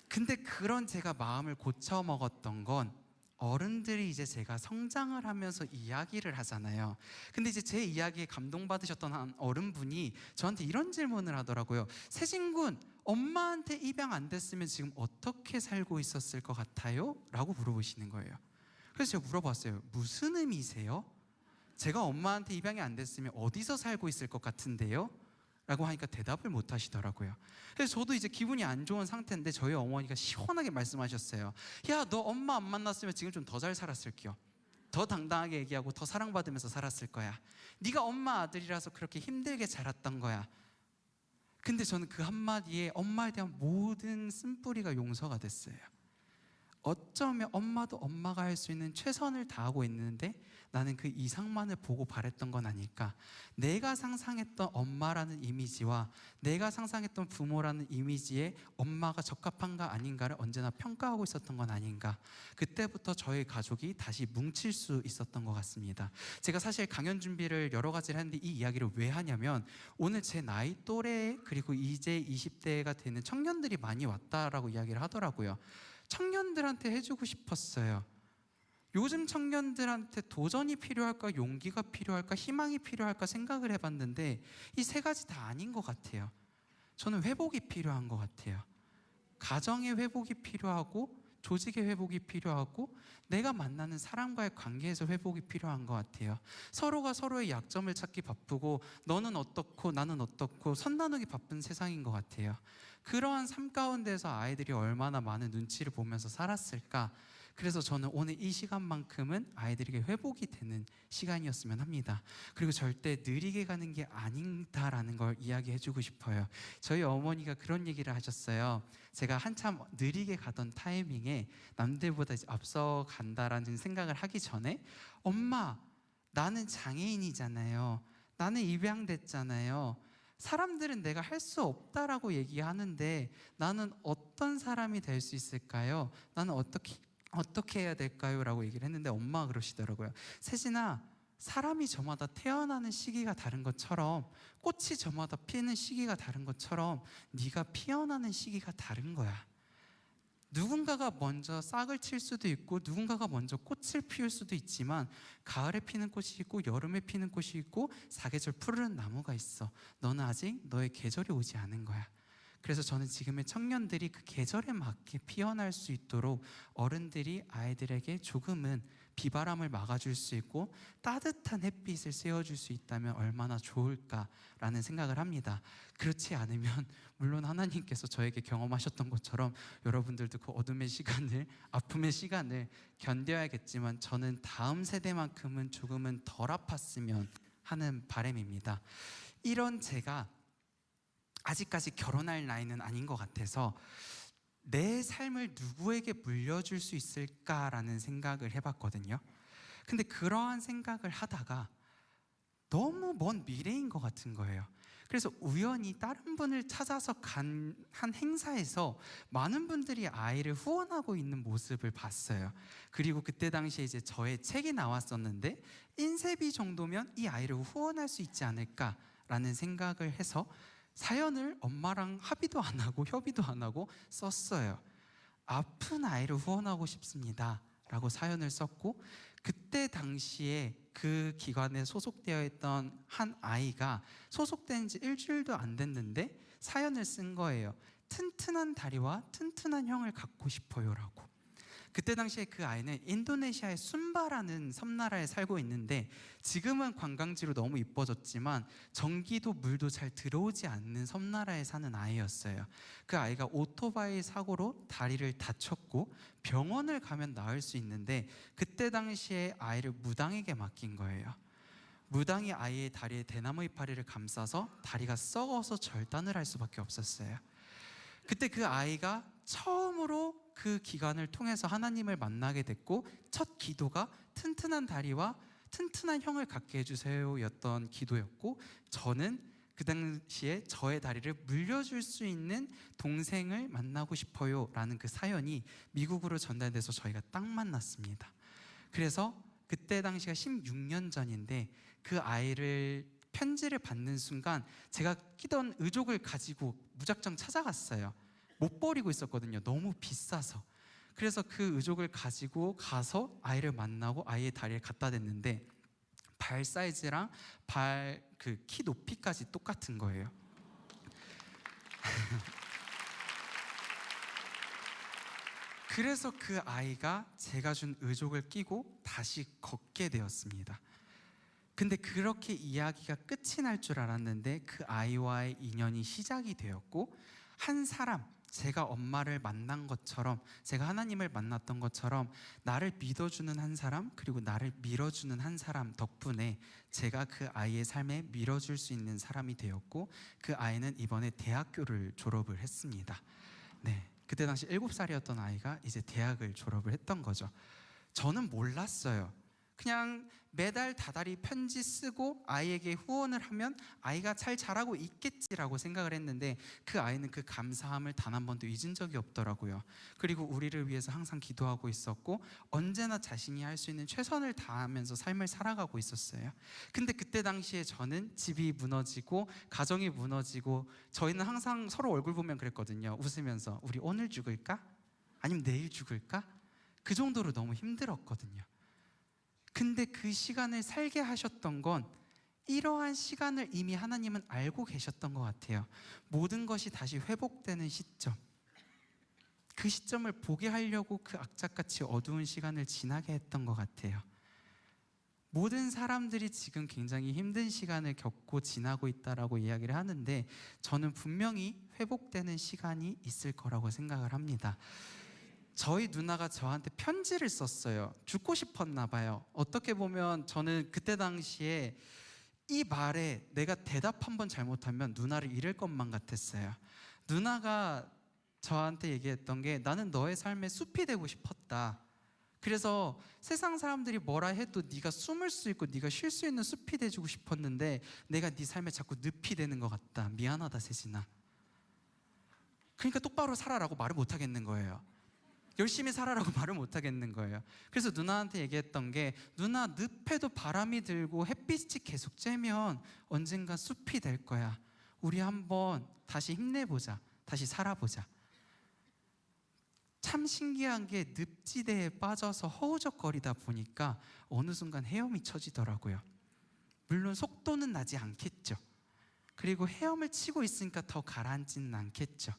근데 그런 제가 마음을 고쳐 먹었던 건 어른들이 이제 제가 성장을 하면서 이야기를 하잖아요. 근데 이제 제 이야기에 감동받으셨던 한 어른분이 저한테 이런 질문을 하더라고요. 세진군, 엄마한테 입양 안 됐으면 지금 어떻게 살고 있었을 것 같아요? 라고 물어보시는 거예요. 그래서 제가 물어봤어요. 무슨 의미세요? 제가 엄마한테 입양이 안 됐으면 어디서 살고 있을 것 같은데요? 라고 하니까 대답을 못 하시더라고요. 그래서 저도 이제 기분이 안 좋은 상태인데 저희 어머니가 시원하게 말씀하셨어요. 야, 너 엄마 안 만났으면 지금 좀 더 잘 살았을게요. 더 당당하게 얘기하고 더 사랑받으면서 살았을 거야. 네가 엄마 아들이라서 그렇게 힘들게 자랐던 거야. 근데 저는 그 한마디에 엄마에 대한 모든 쓴뿌리가 용서가 됐어요. 어쩌면 엄마도 엄마가 할 수 있는 최선을 다하고 있는데 나는 그 이상만을 보고 바랬던 건 아닐까. 내가 상상했던 엄마라는 이미지와 내가 상상했던 부모라는 이미지에 엄마가 적합한가 아닌가를 언제나 평가하고 있었던 건 아닌가. 그때부터 저희 가족이 다시 뭉칠 수 있었던 것 같습니다. 제가 사실 강연 준비를 여러 가지를 했는데 이 이야기를 왜 하냐면 오늘 제 나이 또래 그리고 이제 20대가 되는 청년들이 많이 왔다라고 이야기를 하더라고요. 청년들한테 해주고 싶었어요. 요즘 청년들한테 도전이 필요할까, 용기가 필요할까, 희망이 필요할까 생각을 해봤는데 이 세 가지 다 아닌 것 같아요. 저는 회복이 필요한 것 같아요. 가정의 회복이 필요하고 조직의 회복이 필요하고 내가 만나는 사람과의 관계에서 회복이 필요한 것 같아요. 서로가 서로의 약점을 찾기 바쁘고 너는 어떻고 나는 어떻고 선 나누기 바쁜 세상인 것 같아요. 그러한 삶 가운데서 아이들이 얼마나 많은 눈치를 보면서 살았을까. 그래서 저는 오늘 이 시간만큼은 아이들에게 회복이 되는 시간이었으면 합니다. 그리고 절대 느리게 가는 게 아닌다라는 걸 이야기해주고 싶어요. 저희 어머니가 그런 얘기를 하셨어요. 제가 한참 느리게 가던 타이밍에 남들보다 이제 앞서 간다라는 생각을 하기 전에 엄마, 나는 장애인이잖아요. 나는 입양됐잖아요. 사람들은 내가 할 수 없다라고 얘기하는데 나는 어떤 사람이 될 수 있을까요? 나는 어떻게 해야 될까요? 라고 얘기를 했는데 엄마가 그러시더라고요. 세진아, 사람이 저마다 태어나는 시기가 다른 것처럼 꽃이 저마다 피는 시기가 다른 것처럼 네가 피어나는 시기가 다른 거야. 누군가가 먼저 싹을 칠 수도 있고 누군가가 먼저 꽃을 피울 수도 있지만 가을에 피는 꽃이 있고 여름에 피는 꽃이 있고 사계절 푸르른 나무가 있어. 너는 아직 너의 계절이 오지 않은 거야. 그래서 저는 지금의 청년들이 그 계절에 맞게 피어날 수 있도록 어른들이 아이들에게 조금은 비바람을 막아줄 수 있고 따뜻한 햇빛을 쐬어줄 수 있다면 얼마나 좋을까라는 생각을 합니다. 그렇지 않으면 물론 하나님께서 저에게 경험하셨던 것처럼 여러분들도 그 어둠의 시간을, 아픔의 시간을 견뎌야겠지만 저는 다음 세대만큼은 조금은 덜 아팠으면 하는 바람입니다. 이런 제가 아직까지 결혼할 나이는 아닌 것 같아서 내 삶을 누구에게 물려줄 수 있을까라는 생각을 해봤거든요. 근데 그러한 생각을 하다가 너무 먼 미래인 것 같은 거예요. 그래서 우연히 다른 분을 찾아서 간 한 행사에서 많은 분들이 아이를 후원하고 있는 모습을 봤어요. 그리고 그때 당시에 이제 저의 책이 나왔었는데 인쇄비 정도면 이 아이를 후원할 수 있지 않을까라는 생각을 해서 사연을 엄마랑 합의도 안 하고 협의도 안 하고 썼어요. 아픈 아이를 후원하고 싶습니다 라고 사연을 썼고, 그때 당시에 그 기관에 소속되어 있던 한 아이가 소속된 지 일주일도 안 됐는데 사연을 쓴 거예요. 튼튼한 다리와 튼튼한 형을 갖고 싶어요 라고. 그때 당시에 그 아이는 인도네시아의 순바라는 섬나라에 살고 있는데 지금은 관광지로 너무 이뻐졌지만 전기도 물도 잘 들어오지 않는 섬나라에 사는 아이였어요. 그 아이가 오토바이 사고로 다리를 다쳤고 병원을 가면 나을 수 있는데 그때 당시에 아이를 무당에게 맡긴 거예요. 무당이 아이의 다리에 대나무 이파리를 감싸서 다리가 썩어서 절단을 할 수밖에 없었어요. 그때 그 아이가 처음으로 그 기간을 통해서 하나님을 만나게 됐고 첫 기도가 튼튼한 다리와 튼튼한 형을 갖게 해주세요 였던 기도였고, 저는 그 당시에 저의 다리를 물려줄 수 있는 동생을 만나고 싶어요 라는 그 사연이 미국으로 전달돼서 저희가 딱 만났습니다. 그래서 그때 당시가 16년 전인데 그 아이를 편지를 받는 순간 제가 끼던 의족을 가지고 무작정 찾아갔어요. 못 버리고 있었거든요. 너무 비싸서. 그래서 그 의족을 가지고 가서 아이를 만나고 아이의 다리를 갖다 댔는데 발 사이즈랑 발 그 키 높이까지 똑같은 거예요. 그래서 그 아이가 제가 준 의족을 끼고 다시 걷게 되었습니다. 근데 그렇게 이야기가 끝이 날 줄 알았는데 그 아이와의 인연이 시작이 되었고, 한 사람, 제가 엄마를 만난 것처럼, 제가 하나님을 만났던 것처럼 나를 믿어주는 한 사람, 그리고 나를 밀어주는 한 사람 덕분에 제가 그 아이의 삶에 밀어줄 수 있는 사람이 되었고, 그 아이는 이번에 대학교를 졸업을 했습니다. 네, 그때 당시 7살이었던 아이가 이제 대학을 졸업을 했던 거죠. 저는 몰랐어요. 그냥 매달 다달이 편지 쓰고 아이에게 후원을 하면 아이가 잘 자라고 있겠지라고 생각을 했는데 그 아이는 그 감사함을 단 한 번도 잊은 적이 없더라고요. 그리고 우리를 위해서 항상 기도하고 있었고 언제나 자신이 할 수 있는 최선을 다하면서 삶을 살아가고 있었어요. 근데 그때 당시에 저는 집이 무너지고 가정이 무너지고, 저희는 항상 서로 얼굴 보면 그랬거든요. 웃으면서 우리 오늘 죽을까? 아니면 내일 죽을까? 그 정도로 너무 힘들었거든요. 근데 그 시간을 살게 하셨던 건 이러한 시간을 이미 하나님은 알고 계셨던 것 같아요. 모든 것이 다시 회복되는 시점, 그 시점을 보게 하려고 그 악착같이 어두운 시간을 지나게 했던 것 같아요. 모든 사람들이 지금 굉장히 힘든 시간을 겪고 지나고 있다라고 이야기를 하는데 저는 분명히 회복되는 시간이 있을 거라고 생각을 합니다. 저희 누나가 저한테 편지를 썼어요. 죽고 싶었나 봐요. 어떻게 보면 저는 그때 당시에 이 말에 내가 대답 한번 잘못하면 누나를 잃을 것만 같았어요. 누나가 저한테 얘기했던 게 나는 너의 삶의 숲이 되고 싶었다. 그래서 세상 사람들이 뭐라 해도 네가 숨을 수 있고 네가 쉴 수 있는 숲이 돼주고 싶었는데 내가 네 삶에 자꾸 늪이 되는 것 같다. 미안하다 세진아. 그러니까 똑바로 살아라고 말을 못 하겠는 거예요. 열심히 살아라고 말을 못 하겠는 거예요. 그래서 누나한테 얘기했던 게 누나, 늪에도 바람이 들고 햇빛이 계속 쬐면 언젠가 숲이 될 거야. 우리 한번 다시 힘내보자. 다시 살아보자. 참 신기한 게 늪지대에 빠져서 허우적거리다 보니까 어느 순간 헤엄이 쳐지더라고요. 물론 속도는 나지 않겠죠. 그리고 헤엄을 치고 있으니까 더 가라앉지는 않겠죠.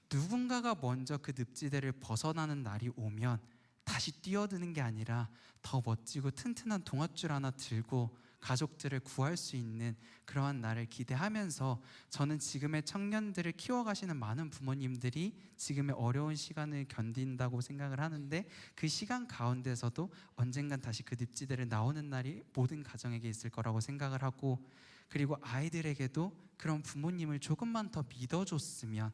누군가가 먼저 그 늪지대를 벗어나는 날이 오면 다시 뛰어드는 게 아니라 더 멋지고 튼튼한 동아줄 하나 들고 가족들을 구할 수 있는 그러한 날을 기대하면서 저는 지금의 청년들을 키워가시는 많은 부모님들이 지금의 어려운 시간을 견딘다고 생각을 하는데 그 시간 가운데서도 언젠간 다시 그 늪지대를 나오는 날이 모든 가정에게 있을 거라고 생각을 하고, 그리고 아이들에게도 그런 부모님을 조금만 더 믿어줬으면,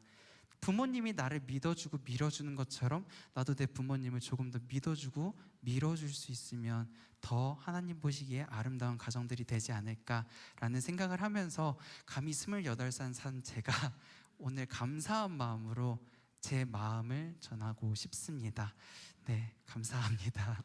부모님이 나를 믿어주고 밀어주는 것처럼 나도 내 부모님을 조금 더 믿어주고 밀어줄 수 있으면 더 하나님 보시기에 아름다운 가정들이 되지 않을까라는 생각을 하면서 감히 28살 산 제가 오늘 감사한 마음으로 제 마음을 전하고 싶습니다. 네, 감사합니다.